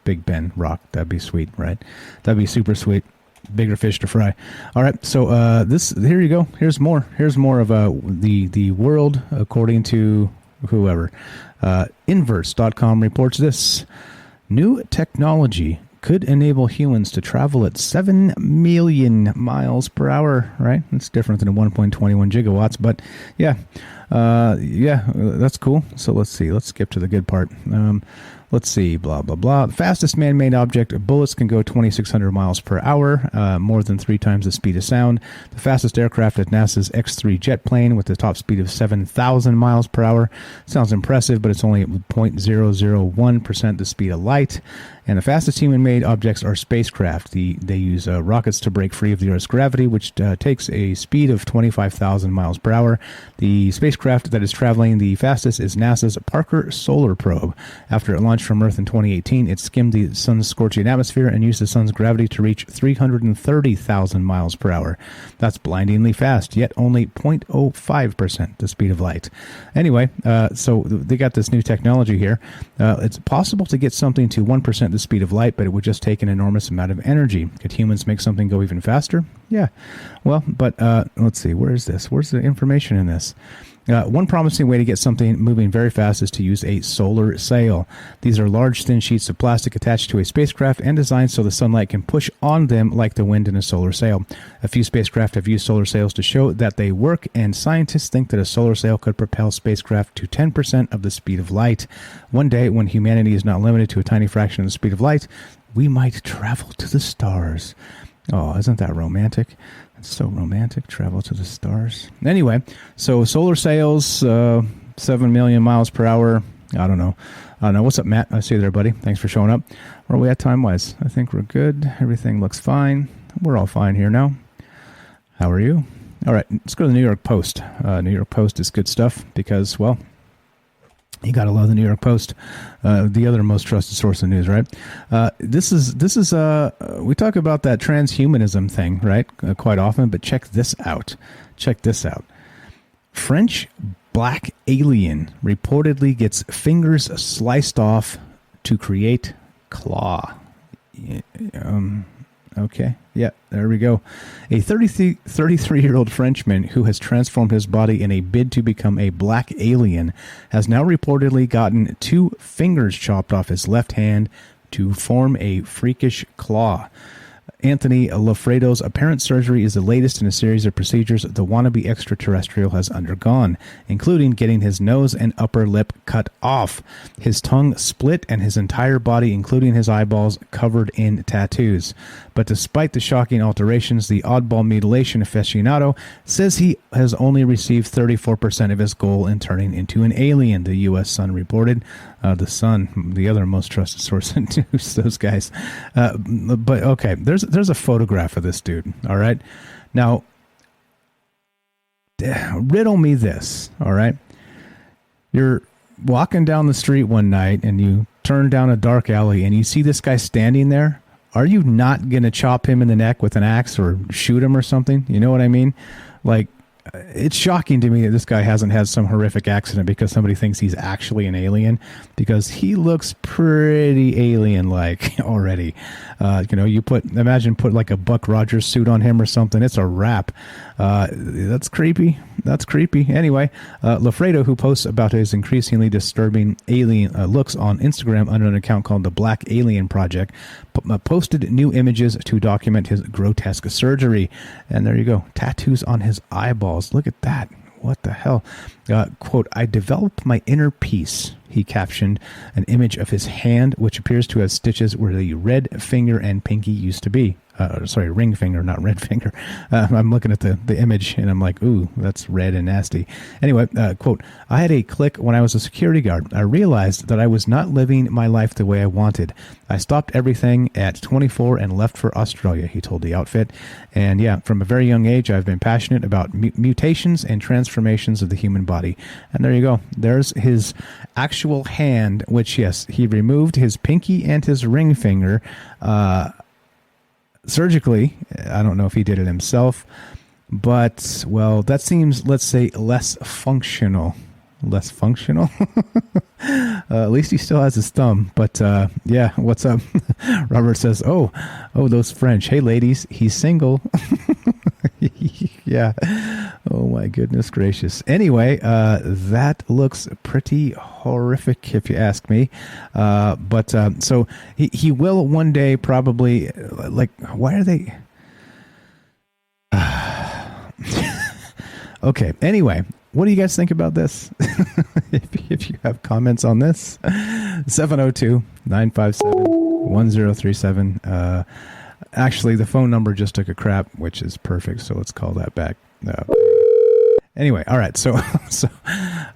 Big Ben rock. That'd be sweet, right? That'd be super sweet. Bigger fish to fry. All right. So here you go. Here's more of the world according to whoever. Inverse.com reports this: new technology could enable humans to travel at 7 million miles per hour, right? It's different than 1.21 gigawatts, but that's cool. So let's see. Let's skip to the good part. Let's see, blah, blah, blah. The fastest man-made object, bullets can go 2,600 miles per hour, more than 3 times the speed of sound. The fastest aircraft at NASA's X-3 jet plane with a top speed of 7,000 miles per hour. Sounds impressive, but it's only 0.001% the speed of light. And the fastest human-made objects are spacecraft. They use rockets to break free of the Earth's gravity, which takes a speed of 25,000 miles per hour. The spacecraft that is traveling the fastest is NASA's Parker Solar Probe. After it launched from Earth in 2018, it skimmed the sun's scorching atmosphere and used the sun's gravity to reach 330,000 miles per hour. That's blindingly fast, yet only 0.05% the speed of light. Anyway, so they got this new technology here. It's possible to get something to 1% the speed of light, but it would just take an enormous amount of energy. Could humans make something go even faster? Yeah. Well, but let's see. Where is this? Where's the information in this? One promising way to get something moving very fast is to use a solar sail. These are large, thin sheets of plastic attached to a spacecraft and designed so the sunlight can push on them like the wind in a solar sail. A few spacecraft have used solar sails to show that they work, and scientists think that a solar sail could propel spacecraft to 10% of the speed of light. One day, when humanity is not limited to a tiny fraction of the speed of light, we might travel to the stars. Oh, isn't that romantic? It's so romantic. Travel to the stars. Anyway, so solar sails, 7 million miles per hour. I don't know. What's up, Matt? I see you there, buddy. Thanks for showing up. Where are we at time-wise? I think we're good. Everything looks fine. We're all fine here now. How are you? All right, let's go to the New York Post. New York Post is good stuff because, well, you gotta love the New York Post, the other most trusted source of news, right? This is we talk about that transhumanism thing, right? Quite often, but check this out. French black alien reportedly gets fingers sliced off to create claw. Okay. Yeah, there we go. A 33-year-old Frenchman who has transformed his body in a bid to become a black alien has now reportedly gotten 2 fingers chopped off his left hand to form a freakish claw. Anthony Lofredo's apparent surgery is the latest in a series of procedures the wannabe extraterrestrial has undergone, including getting his nose and upper lip cut off, his tongue split, and his entire body, including his eyeballs, covered in tattoos. But despite the shocking alterations, the oddball mutilation aficionado says he has only received 34% of his goal in turning into an alien, the U.S. Sun reported. The Sun, the other most trusted source in news, those guys. But okay, there's a photograph of this dude, all right? Now, riddle me this, all right? You're walking down the street one night and you turn down a dark alley and you see this guy standing there. Are you not going to chop him in the neck with an axe or shoot him or something? You know what I mean? Like, it's shocking to me that this guy hasn't had some horrific accident because somebody thinks he's actually an alien, because he looks pretty alien-like already. You imagine put like a Buck Rogers suit on him or something. It's a wrap. That's creepy. That's creepy. Anyway, Lofredo, who posts about his increasingly disturbing alien looks on Instagram under an account called the Black Alien Project, posted new images to document his grotesque surgery. And there you go. Tattoos on his eyeballs. Look at that. What the hell? Quote, "I developed my inner peace," he captioned an image of his hand, which appears to have stitches where the red finger and pinky used to be. Ring finger, not red finger. I'm looking at the image and I'm like, ooh, that's red and nasty. Anyway, quote, "I had a click when I was a security guard. I realized that I was not living my life the way I wanted. I stopped everything at 24 and left for Australia," he told the outfit. And yeah, from a very young age, I've been passionate about mutations and transformations of the human body. And there you go. There's his actual hand, which, yes, he removed his pinky and his ring finger, surgically. I don't know if he did it himself, but, well, that seems, let's say, less functional. Less functional? At least he still has his thumb. But, yeah, what's up? Robert says, oh, those French. Hey, ladies, he's single. Yeah. Oh, my goodness gracious. Anyway, that looks pretty horrific, if you ask me. But so he will one day probably, like, why are they... Okay, anyway, what do you guys think about this? if you have comments on this, 702-957-1037. Actually, the phone number just took a crap, which is perfect, so let's call that back. Anyway, all right, so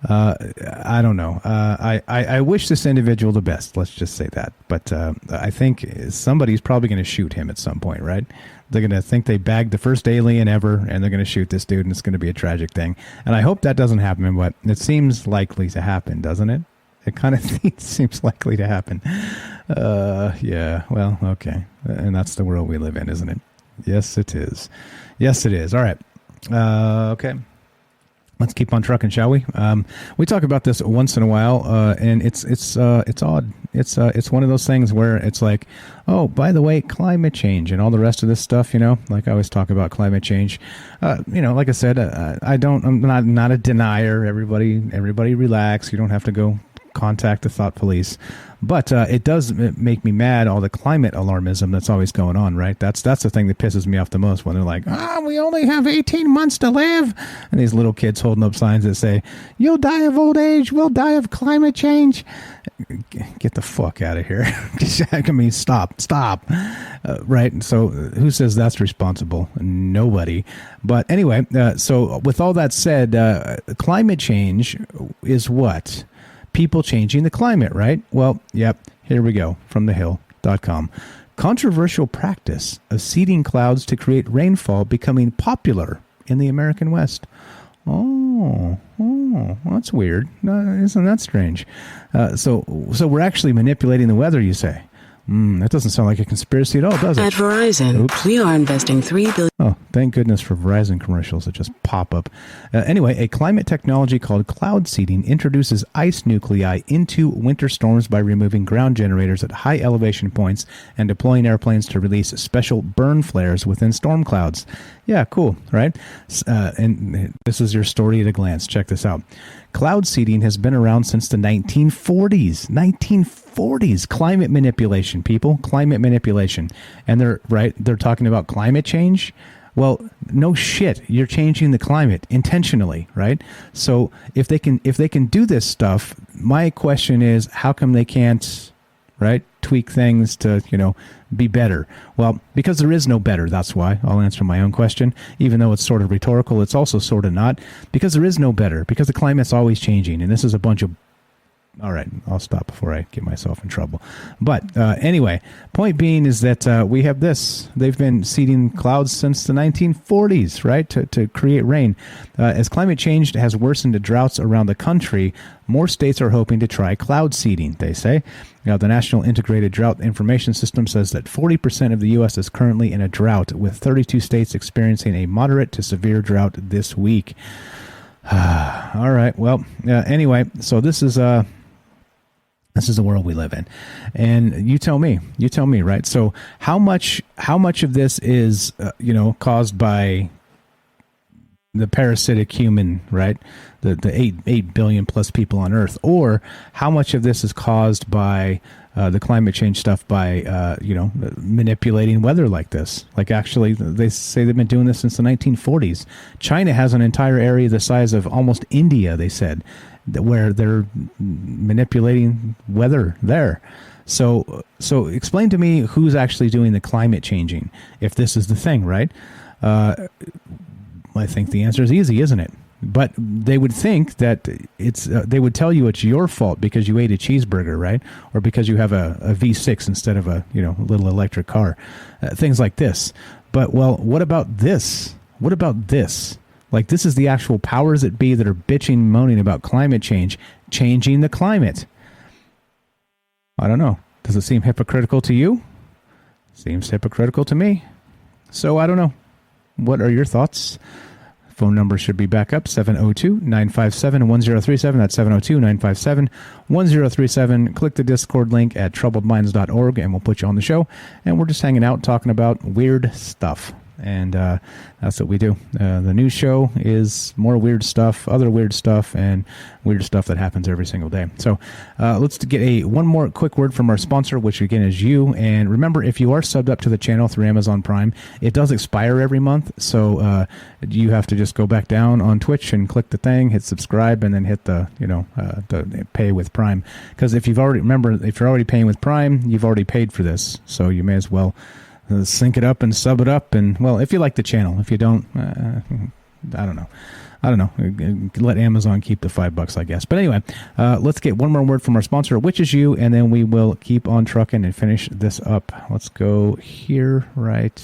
I don't know. I wish this individual the best, let's just say that. But I think somebody's probably going to shoot him at some point, right? They're going to think they bagged the first alien ever, and they're going to shoot this dude, and it's going to be a tragic thing. And I hope that doesn't happen, but it seems likely to happen, doesn't it? It kind of seems likely to happen. Yeah, well, okay. And that's the world we live in, isn't it? Yes, it is. Yes, it is. All right. Okay. Let's keep on trucking, shall we? We talk about this once in a while, and it's odd. It's one of those things where it's like, oh, by the way, climate change and all the rest of this stuff. Like I always talk about climate change. Like I said, I'm not a denier. Everybody relax. You don't have to go contact the thought police. But it does make me mad, all the climate alarmism that's always going on, right? That's the thing that pisses me off the most, when they're like, we only have 18 months to live. And these little kids holding up signs that say, you'll die of old age, we'll die of climate change. Get the fuck out of here. I mean, stop. Right? So who says that's responsible? Nobody. But anyway, so with all that said, climate change is what? People changing the climate, right? Well, yep, here we go, from thehill.com. Controversial practice of seeding clouds to create rainfall becoming popular in the American West. Oh, that's weird. Isn't that strange? So we're actually manipulating the weather, you say? That doesn't sound like a conspiracy at all, does it? At Verizon, we are investing $3 billion. Oh, thank goodness for Verizon commercials that just pop up. Anyway, a climate technology called cloud seeding introduces ice nuclei into winter storms by removing ground generators at high elevation points and deploying airplanes to release special burn flares within storm clouds. Yeah, cool, right? And this is your story at a glance. Check this out. Cloud seeding has been around since the 1940s. 1940s. Climate manipulation, people. Climate manipulation. And they're talking about climate change. Well, no shit. You're changing the climate intentionally, right? So if they can do this stuff, my question is, how come they can't, right, tweak things to, be better? Well, because there is no better. That's why. I'll answer my own question. Even though it's sort of rhetorical, it's also sort of not. Because there is no better. Because the climate's always changing. And this is a bunch of... All right, I'll stop before I get myself in trouble. But anyway, point being is that we have this. They've been seeding clouds since the 1940s, right, to create rain. As climate change has worsened the droughts around the country, more states are hoping to try cloud seeding, they say. Now, the National Integrated Drought Information System says that 40% of the U.S. is currently in a drought, with 32 states experiencing a moderate to severe drought this week. All right, well, anyway, so this is the world we live in, and you tell me, right? So how much of this is, caused by the parasitic human, right? The 8 billion plus people on Earth, or how much of this is caused by the climate change stuff by, manipulating weather like this? Like, actually, they say they've been doing this since the 1940s. China has an entire area the size of almost India, they said, where they're manipulating weather there. So explain to me who's actually doing the climate changing, if this is the thing, right? I think the answer is easy, isn't it? But they would think that they would tell you it's your fault because you ate a cheeseburger, right? Or because you have a V6 instead of a little electric car, things like this. But, well, what about this? What about this? Like, this is the actual powers that be that are bitching, moaning about climate change, changing the climate. I don't know. Does it seem hypocritical to you? Seems hypocritical to me. So I don't know. What are your thoughts? Phone number should be back up, 702-957-1037. That's 702-957-1037. Click the Discord link at troubledminds.org, and we'll put you on the show. And we're just hanging out talking about weird stuff. And that's what we do. The news show is more weird stuff, other weird stuff, and weird stuff that happens every single day. So let's get one more quick word from our sponsor, which again is you. And remember, if you are subbed up to the channel through Amazon Prime, it does expire every month. So you have to just go back down on Twitch and click the thing, hit subscribe, and then hit the pay with Prime. Because if you're already paying with Prime, you've already paid for this. So you may as well sync it up and sub it up, and, well, if you like the channel. If you don't, I don't know. Let Amazon keep the $5, I guess. But anyway, let's get one more word from our sponsor, which is you, and then we will keep on trucking and finish this up. Let's go here, right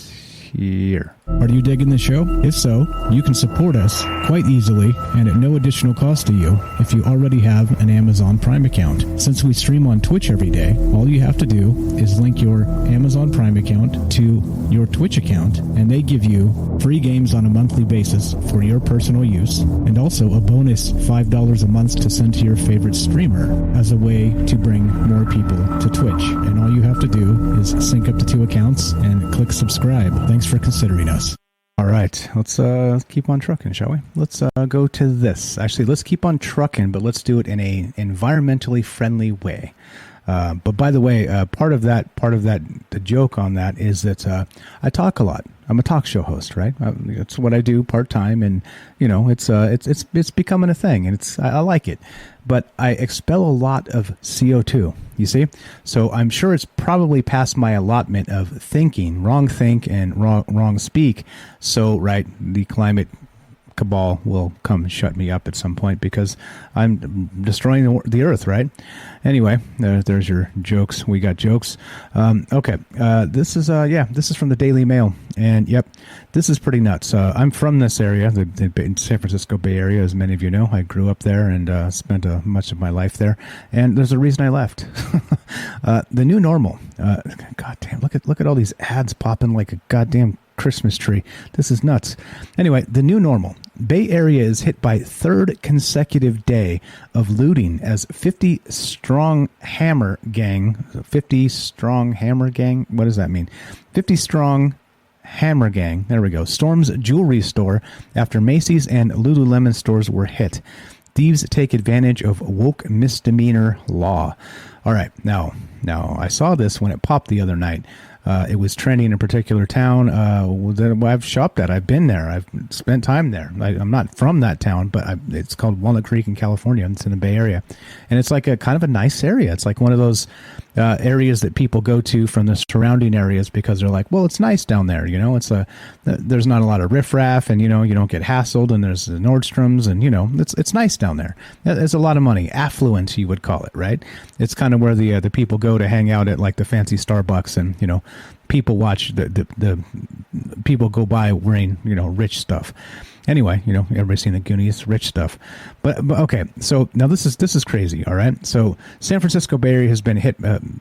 here. Are you digging the show? If so, you can support us quite easily and at no additional cost to you if you already have an Amazon Prime account. Since we stream on Twitch every day, all you have to do is link your Amazon Prime account to your Twitch account, and they give you free games on a monthly basis for your personal use, and also a bonus $5 a month to send to your favorite streamer as a way to bring more people to Twitch. And all you have to do is sync up to 2 accounts and click subscribe. Thanks for considering us. All right, let's keep on trucking, shall we? Let's go to this. Actually, let's keep on trucking, but let's do it in a environmentally friendly way. But by the way, part of the joke on that is that I talk a lot. I'm a talk show host, right? It's what I do part time, and it's becoming a thing, and I like it. But I expel a lot of CO2. You see, so I'm sure it's probably past my allotment of thinking, wrong think and wrong speak. So, right, the climate cabal will come shut me up at some point because I'm destroying the earth, right? Anyway, there's your jokes. We got jokes. Okay, this is from the Daily Mail, and yep, this is pretty nuts. I'm from this area, the San Francisco Bay Area, as many of you know. I grew up there and spent much of my life there, and there's a reason I left. The new normal. God damn, look at all these ads popping like a goddamn Christmas tree. This is nuts. Anyway, the new normal. Bay Area is hit by third consecutive day of looting as 50 strong hammer gang. 50 strong hammer gang? What does that mean? 50 strong hammer gang. There we go. Storms jewelry store after Macy's and Lululemon stores were hit. Thieves take advantage of woke misdemeanor law. All right. Now I saw this when it popped the other night. It was trending in a particular town that I've shopped at. I've been there. I've spent time there. I'm not from that town, but it's called Walnut Creek in California. It's in the Bay Area. And it's like a kind of a nice area. It's like one of those areas that people go to from the surrounding areas because they're like, well, it's nice down there. You know, there's not a lot of riffraff and, you know, you don't get hassled and there's the Nordstroms and, you know, it's nice down there. There's a lot of money. Affluent, you would call it, right? It's kind of where the people go to hang out at like the fancy Starbucks and, you know, people watch the people go by wearing, you know, rich stuff. Anyway, you know, everybody's seen the Goonies, rich stuff. But okay, so now this is crazy, all right? So San Francisco Bay Area has been hit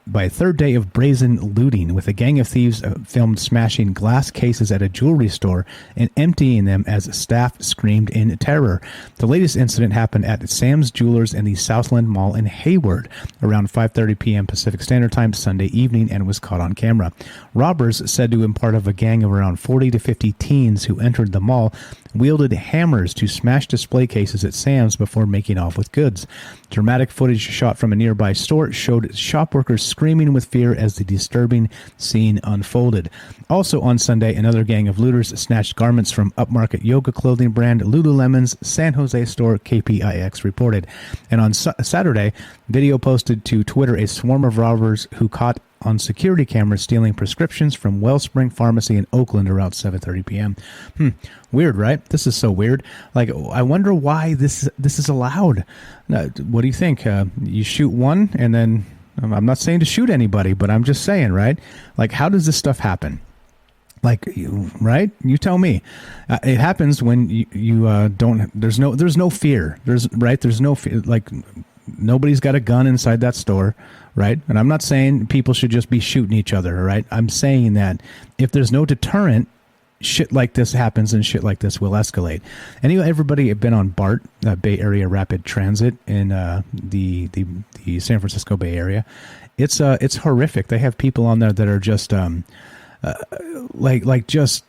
by a third day of brazen looting, with a gang of thieves filmed smashing glass cases at a jewelry store and emptying them as staff screamed in terror. The latest incident happened at Sam's Jewelers in the Southland Mall in Hayward around 5:30 p.m. Pacific Standard Time Sunday evening and was caught on camera. Robbers, said to have been part of a gang of around 40 to 50 teens who entered the mall, wielded hammers to smash display cases at Sam's before making off with goods. Dramatic footage shot from a nearby store showed shopworkers screaming with fear as the disturbing scene unfolded. Also on Sunday, another gang of looters snatched garments from upmarket yoga clothing brand Lululemon's San Jose store, KPIX reported. And on Saturday, video posted to Twitter a swarm of robbers who caught on security cameras stealing prescriptions from Wellspring Pharmacy in Oakland around 7:30 p.m. Weird, right? This is so weird. Like, I wonder why this is allowed. What do you think? You shoot one, and then I'm not saying to shoot anybody, but I'm just saying, right? Like, how does this stuff happen? Like, right? You tell me. It happens when you don't. There's no fear. There's no fear. Like, nobody's got a gun inside that store, right? And I'm not saying people should just be shooting each other, right? I'm saying that if there's no deterrent, shit like this happens and shit like this will escalate. Anyway, everybody have been on BART, Bay Area Rapid Transit in the San Francisco Bay Area. It's horrific. They have people on there that are just like just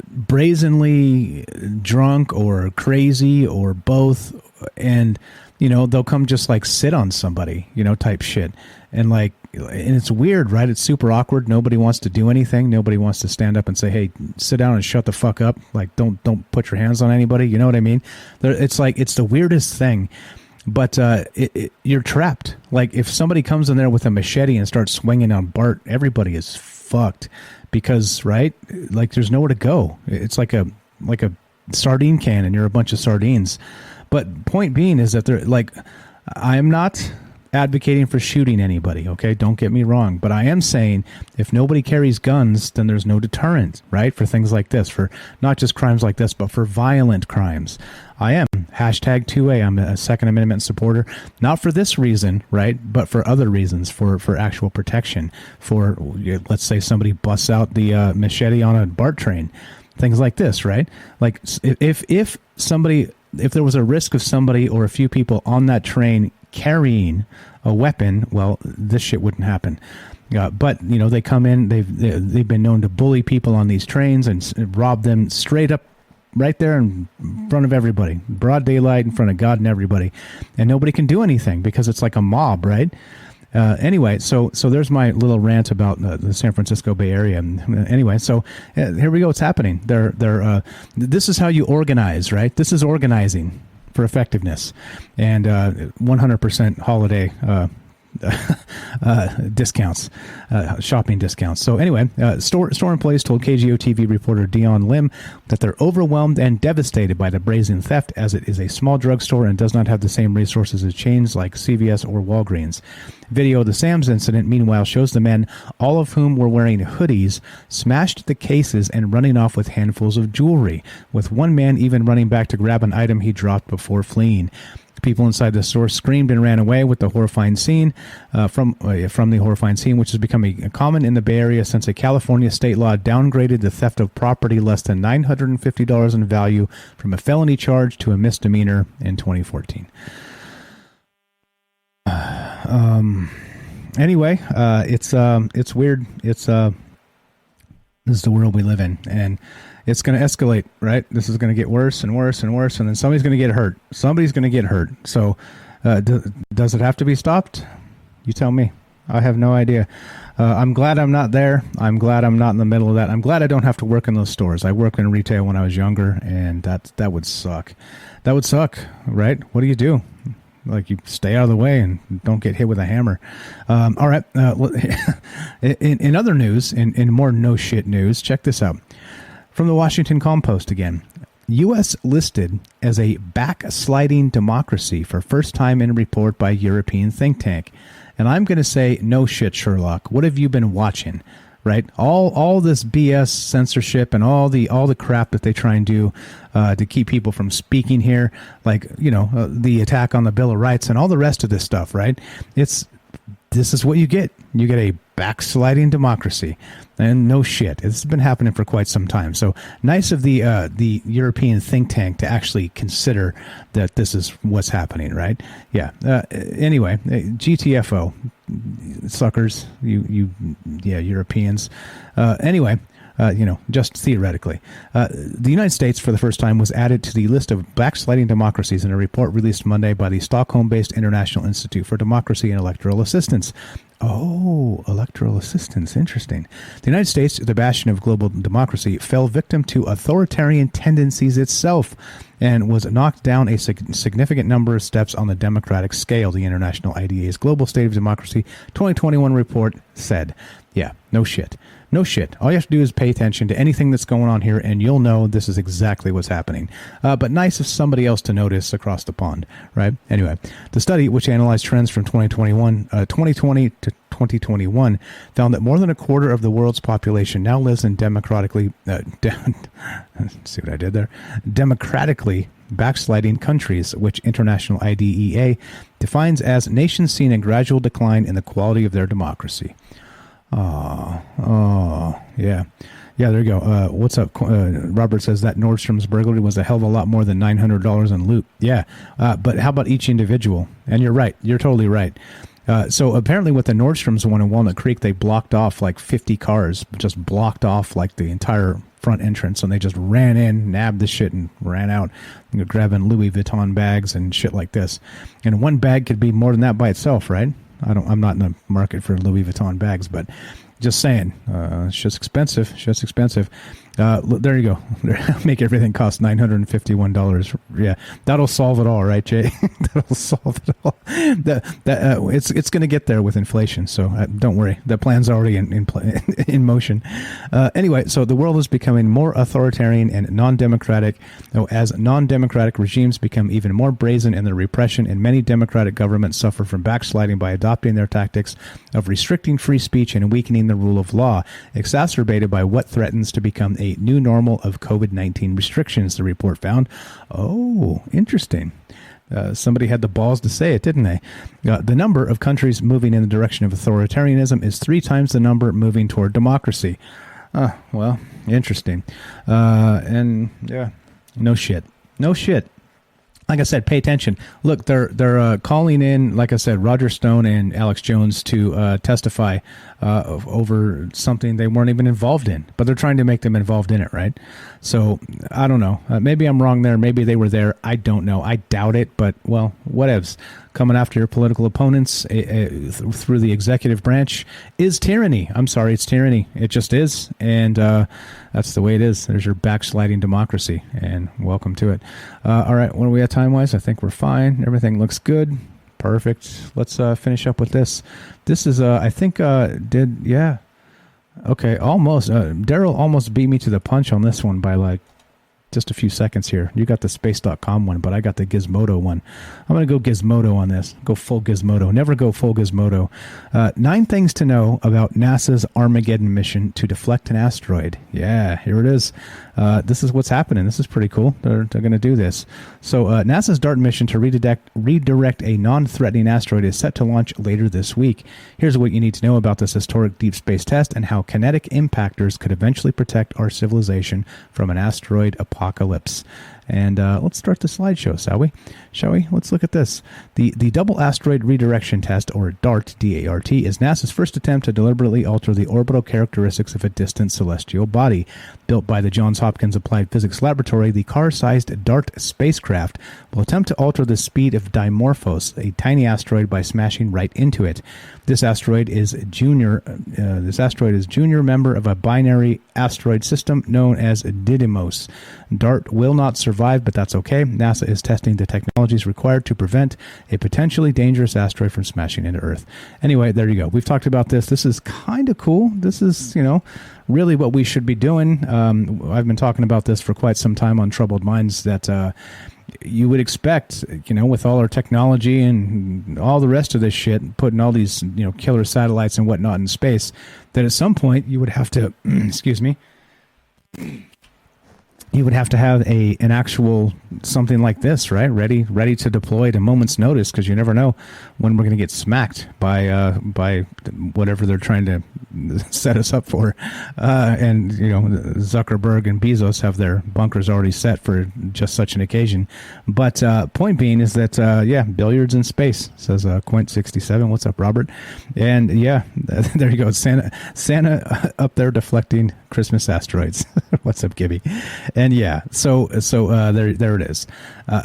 brazenly drunk or crazy or both, and you know, they'll come just like sit on somebody, you know, type shit. And like, and it's weird, right? It's super awkward. Nobody wants to do anything. Nobody wants to stand up and say, hey, sit down and shut the fuck up. Like, don't put your hands on anybody. You know what I mean? It's like, it's the weirdest thing. But you're trapped. Like, if somebody comes in there with a machete and starts swinging on Bart, everybody is fucked. Because, right? Like, there's nowhere to go. It's like a sardine can and you're a bunch of sardines. But point being is that they're like, I'm not advocating for shooting anybody, okay? Don't get me wrong. But I am saying if nobody carries guns, then there's no deterrent, right? For things like this, for not just crimes like this, but for violent crimes. I am. Hashtag 2A. I'm a Second Amendment supporter. Not for this reason, right? But for other reasons, for actual protection. For, let's say somebody busts out the machete on a BART train. Things like this, right? Like if there was a risk of somebody or a few people on that train carrying a weapon, well, this shit wouldn't happen. But, you know, they come in, they've been known to bully people on these trains and rob them straight up right there in front of everybody, broad daylight in front of God and everybody. And nobody can do anything because it's like a mob, right? Anyway, so there's my little rant about the San Francisco Bay Area. Anyway, so here we go. It's happening. This is how you organize, right? This is organizing for effectiveness, and 100% holiday discounts, shopping discounts. So anyway, store employees told KGO TV reporter Dion Lim that they're overwhelmed and devastated by the brazen theft, as it is a small drugstore and does not have the same resources as chains like CVS or Walgreens. Video of the Sam's incident, meanwhile, shows the men, all of whom were wearing hoodies, smashed the cases and running off with handfuls of jewelry, with one man even running back to grab an item he dropped before fleeing. People inside the store screamed and ran away with the horrifying scene from the horrifying scene, which has become common in the Bay Area since a California state law downgraded the theft of property less than $950 in value from a felony charge to a misdemeanor in 2014. Anyway, it's weird. This is the world we live in, and it's going to escalate, right? This is going to get worse and worse and worse, and then somebody's going to get hurt. Somebody's going to get hurt. So does it have to be stopped? You tell me. I have no idea. I'm glad I'm not there. I'm glad I'm not in the middle of that. I'm glad I don't have to work in those stores. I worked in retail when I was younger, and that would suck. That would suck, right? What do you do? Like, you stay out of the way and don't get hit with a hammer. All right. In other news, in more no-shit news, check this out. From the Washington Compost again. U.S. listed as a backsliding democracy for first time in a report by European think tank. And I'm going to say, no shit, Sherlock. What have you been watching? Right? All this BS censorship and all the crap that they try and do to keep people from speaking here, like, the attack on the Bill of Rights and all the rest of this stuff, right? This is what you get. You get a backsliding democracy. And no shit. It's been happening for quite some time. So nice of the European think tank to actually consider that this is what's happening, right? Yeah. Anyway, GTFO. Suckers, Europeans. Anyway, just theoretically. The United States, for the first time, was added to the list of backsliding democracies in a report released Monday by the Stockholm-based International Institute for Democracy and Electoral Assistance. Oh, electoral assistance. Interesting. The United States, the bastion of global democracy, fell victim to authoritarian tendencies itself and was knocked down a significant number of steps on the democratic scale, the International IDA's Global State of Democracy 2021 report said. Yeah, no shit. No shit. All you have to do is pay attention to anything that's going on here, and you'll know this is exactly what's happening. But nice of somebody else to notice across the pond, right? Anyway, the study, which analyzed trends from 2020 to 2021, found that more than a quarter of the world's population now lives in democratically see what I did there? Democratically backsliding countries, which International IDEA defines as nations seeing a gradual decline in the quality of their democracy. Oh, yeah. Yeah, there you go. What's up? Robert says that Nordstrom's burglary was a hell of a lot more than $900 in loot. Yeah, but how about each individual? And you're right. You're totally right. So apparently with the Nordstrom's one in Walnut Creek, they blocked off like 50 cars, just blocked off like the entire front entrance, and they just ran in, nabbed the shit, and ran out, grabbing Louis Vuitton bags and shit like this. And one bag could be more than that by itself, right? I'm not in the market for Louis Vuitton bags, but just saying, shit's expensive. Shit's expensive. There you go. Make everything cost $951. Yeah, that'll solve it all, right, Jay? That'll solve it all. It's going to get there with inflation, so don't worry. The plan's already in motion. Anyway, so the world is becoming more authoritarian and non-democratic, as non-democratic regimes become even more brazen in their repression, and many democratic governments suffer from backsliding by adopting their tactics of restricting free speech and weakening the rule of law, exacerbated by what threatens to become a new normal of COVID-19 restrictions, the report found. Oh, interesting. Somebody had the balls to say it, didn't they? The number of countries moving in the direction of authoritarianism is 3 times the number moving toward democracy. Well, interesting. And yeah, no shit. No shit. Like I said, pay attention. Look, they're calling in, like I said, Roger Stone and Alex Jones to testify over something they weren't even involved in, but they're trying to make them involved in it, right? So I don't know. Maybe I'm wrong there. Maybe they were there. I don't know. I doubt it, but well, whatevs. Coming after your political opponents through the executive branch is tyranny. I'm sorry, it's tyranny. It just is, and that's the way it is. There's your backsliding democracy, and welcome to it. All right, what are we at time-wise? I think we're fine. Everything looks good. Perfect. Let's finish up with this. This is, I think, okay, almost. Daryl almost beat me to the punch on this one by like just a few seconds here. You got the space.com one, but I got the Gizmodo one. I'm going to go Gizmodo on this. Go full Gizmodo. Never go full Gizmodo. 9 things to know about NASA's Armageddon mission to deflect an asteroid. Yeah, here it is. This is what's happening. This is pretty cool. They're going to do this. So NASA's DART mission to redirect a non-threatening asteroid is set to launch later this week. Here's what you need to know about this historic deep space test and how kinetic impactors could eventually protect our civilization from an asteroid apocalypse. And let's start the slideshow, shall we? Let's look at this. The Double Asteroid Redirection Test, or DART, D-A-R-T, is NASA's first attempt to deliberately alter the orbital characteristics of a distant celestial body. Built by the Johns Hopkins Applied Physics Laboratory, the car-sized DART spacecraft will attempt to alter the speed of Dimorphos, a tiny asteroid, by smashing right into it. This asteroid is junior member of a binary asteroid system known as Didymos. DART will not survive, but that's okay. NASA is testing the technologies required to prevent a potentially dangerous asteroid from smashing into Earth. Anyway, there you go. We've talked about this. This is kind of cool. This is, really what we should be doing. I've been talking about this for quite some time on Troubled Minds, that you would expect, with all our technology and all the rest of this shit, putting all these, killer satellites and whatnot in space, that at some point you would have to, excuse me, you would have to have an actual something like this, right? Ready to deploy at a moment's notice, because you never know when we're going to get smacked by whatever they're trying to set us up for. And Zuckerberg and Bezos have their bunkers already set for just such an occasion. But point being is that billiards in space, says Quint67. What's up, Robert? And there you go. Santa up there deflecting Christmas asteroids. What's up, Gibby? And so there it is.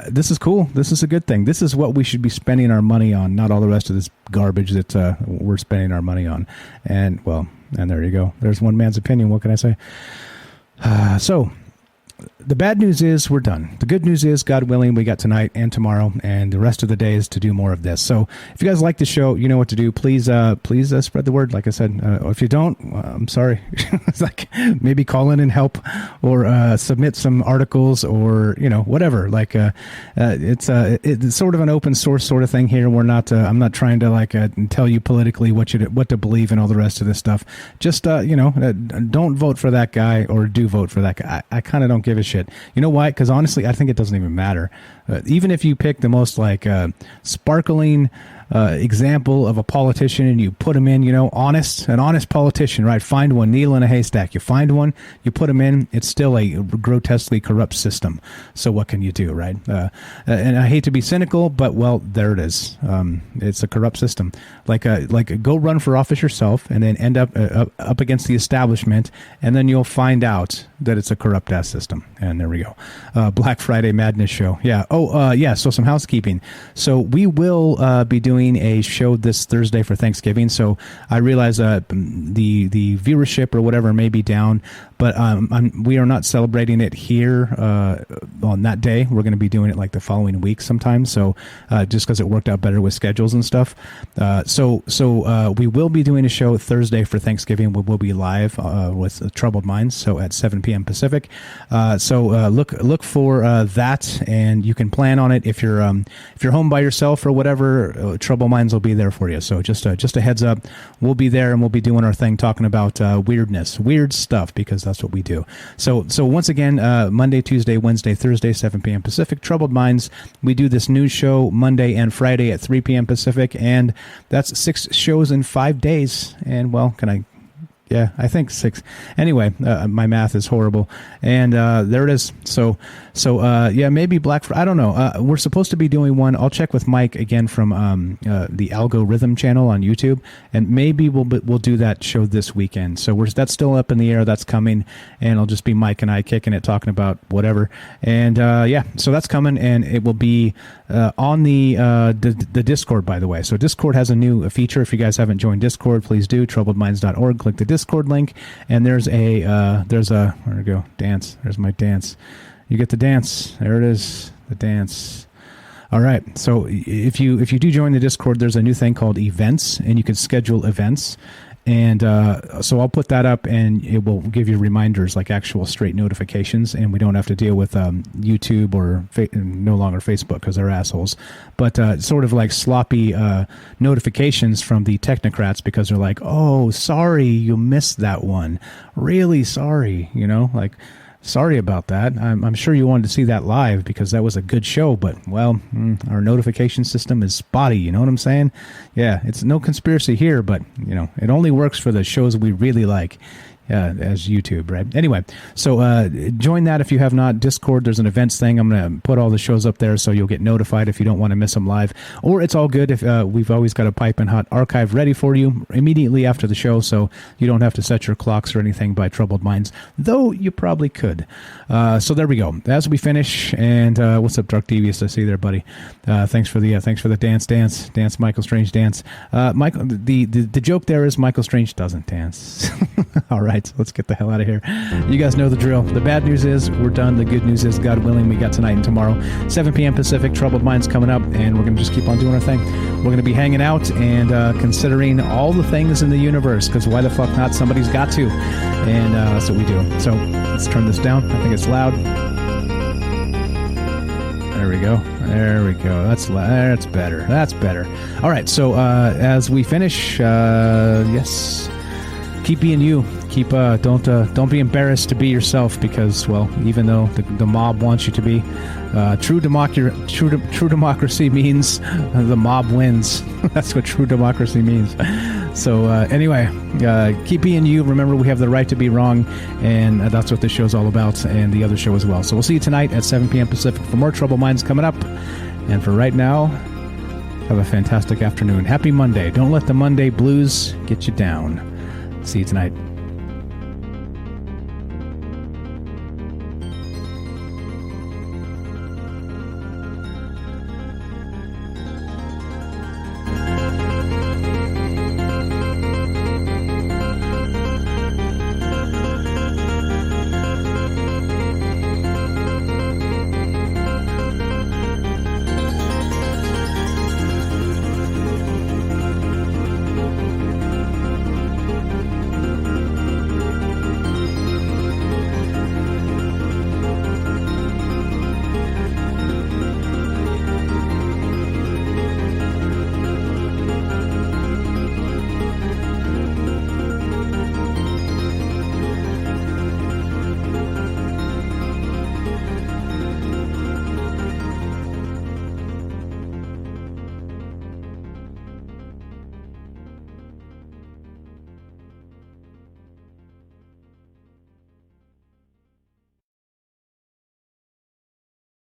This is cool. This is a good thing. This is what we should be spending our money on, not all the rest of this garbage that we're spending our money on. And there you go. There's one man's opinion. What can I say? So the bad news is we're done. The good news is, God willing, we got tonight and tomorrow and the rest of the days to do more of this. So if you guys like the show, you know what to do. Please spread the word. Like I said, if you don't, I'm sorry. It's like maybe call in and help, or submit some articles, or whatever. Like it's sort of an open source sort of thing here. We're not. I'm not trying to tell you politically what to believe and all the rest of this stuff. Just don't vote for that guy, or do vote for that guy. I kind of don't give a shit. You know why? Because honestly, I think it doesn't even matter. Even if you pick the most sparkling example of a politician and you put him in, an honest politician, right? Find one, needle in a haystack. You find one, you put him in, it's still a grotesquely corrupt system. So what can you do, right? And I hate to be cynical, but there it is. It's a corrupt system. Go run for office yourself and then end up against the establishment, and then you'll find out that it's a corrupt ass system. And there we go. Black Friday Madness show. Yeah. So some housekeeping. So we will be doing a show this Thursday for Thanksgiving. So I realize the viewership or whatever may be down, but we are not celebrating it here on that day. We're going to be doing it the following week sometime. So just because it worked out better with schedules and stuff. So we will be doing a show Thursday for Thanksgiving. We will be live with Troubled Minds. So at 7 p.m. Pacific. So look for that, and you can plan on it if you're home by yourself or whatever. Troubled Minds will be there for you. So just a heads up, we'll be there and we'll be doing our thing, talking about weird stuff, because that's what we do. So once again, Monday, Tuesday, Wednesday, Thursday, 7 p.m. Pacific. Troubled Minds. We do this news show Monday and Friday at 3 p.m. Pacific, and that's 6 shows in 5 days. And I think 6. Anyway, my math is horrible. And there it is. So maybe Black Friday. I don't know. We're supposed to be doing one. I'll check with Mike again from the Algorithm channel on YouTube, and maybe we'll do that show this weekend. So that's still up in the air. That's coming, and it'll just be Mike and I kicking it, talking about whatever. And so that's coming, and it will be on the Discord, by the way. So Discord has a new feature. If you guys haven't joined Discord, please do. TroubledMinds.org. Click the Discord link, and there's where to go? Dance. There's my dance. You get the dance. There it is. The dance. All right. So if you do join the Discord, there's a new thing called events, and you can schedule events. And so I'll put that up, and it will give you reminders, like actual straight notifications, and we don't have to deal with YouTube or no longer Facebook because they're assholes. But sort of like sloppy notifications from the technocrats because they're like, oh, sorry, you missed that one. Really sorry, like... Sorry about that. I'm sure you wanted to see that live because that was a good show, but, well, our notification system is spotty, you know what I'm saying? Yeah, it's no conspiracy here, but, it only works for the shows we really like. As YouTube, right? Anyway, so join that if you have not. Discord, there's an events thing. I'm going to put all the shows up there so you'll get notified if you don't want to miss them live. Or it's all good if we've always got a piping hot archive ready for you immediately after the show, so you don't have to set your clocks or anything by Troubled Minds, though you probably could. So there we go. As we finish, and what's up, Dark Devious? I see you there, buddy. Thanks for the dance, Michael Strange dance. Michael, the joke there is Michael Strange doesn't dance. All right. So let's get the hell out of here. You guys know the drill. The bad news is we're done. The good news is, God willing, we got tonight and tomorrow. 7 p.m. Pacific, Troubled Minds coming up, and we're going to just keep on doing our thing. We're going to be hanging out and considering all the things in the universe, because why the fuck not? Somebody's got to. And that's what we do. So let's turn this down. I think it's loud. There we go. That's better. That's better. All right. So as we finish, yes, keep being you. Don't be embarrassed to be yourself, because, well, even though the mob wants you to be, true democracy means the mob wins. That's what true democracy means. So anyway, keep being you. Remember, we have the right to be wrong, and that's what this show's all about, and the other show as well. So we'll see you tonight at 7 p.m. Pacific for more Troubled Minds coming up. And for right now, have a fantastic afternoon. Happy Monday. Don't let the Monday blues get you down. See you tonight.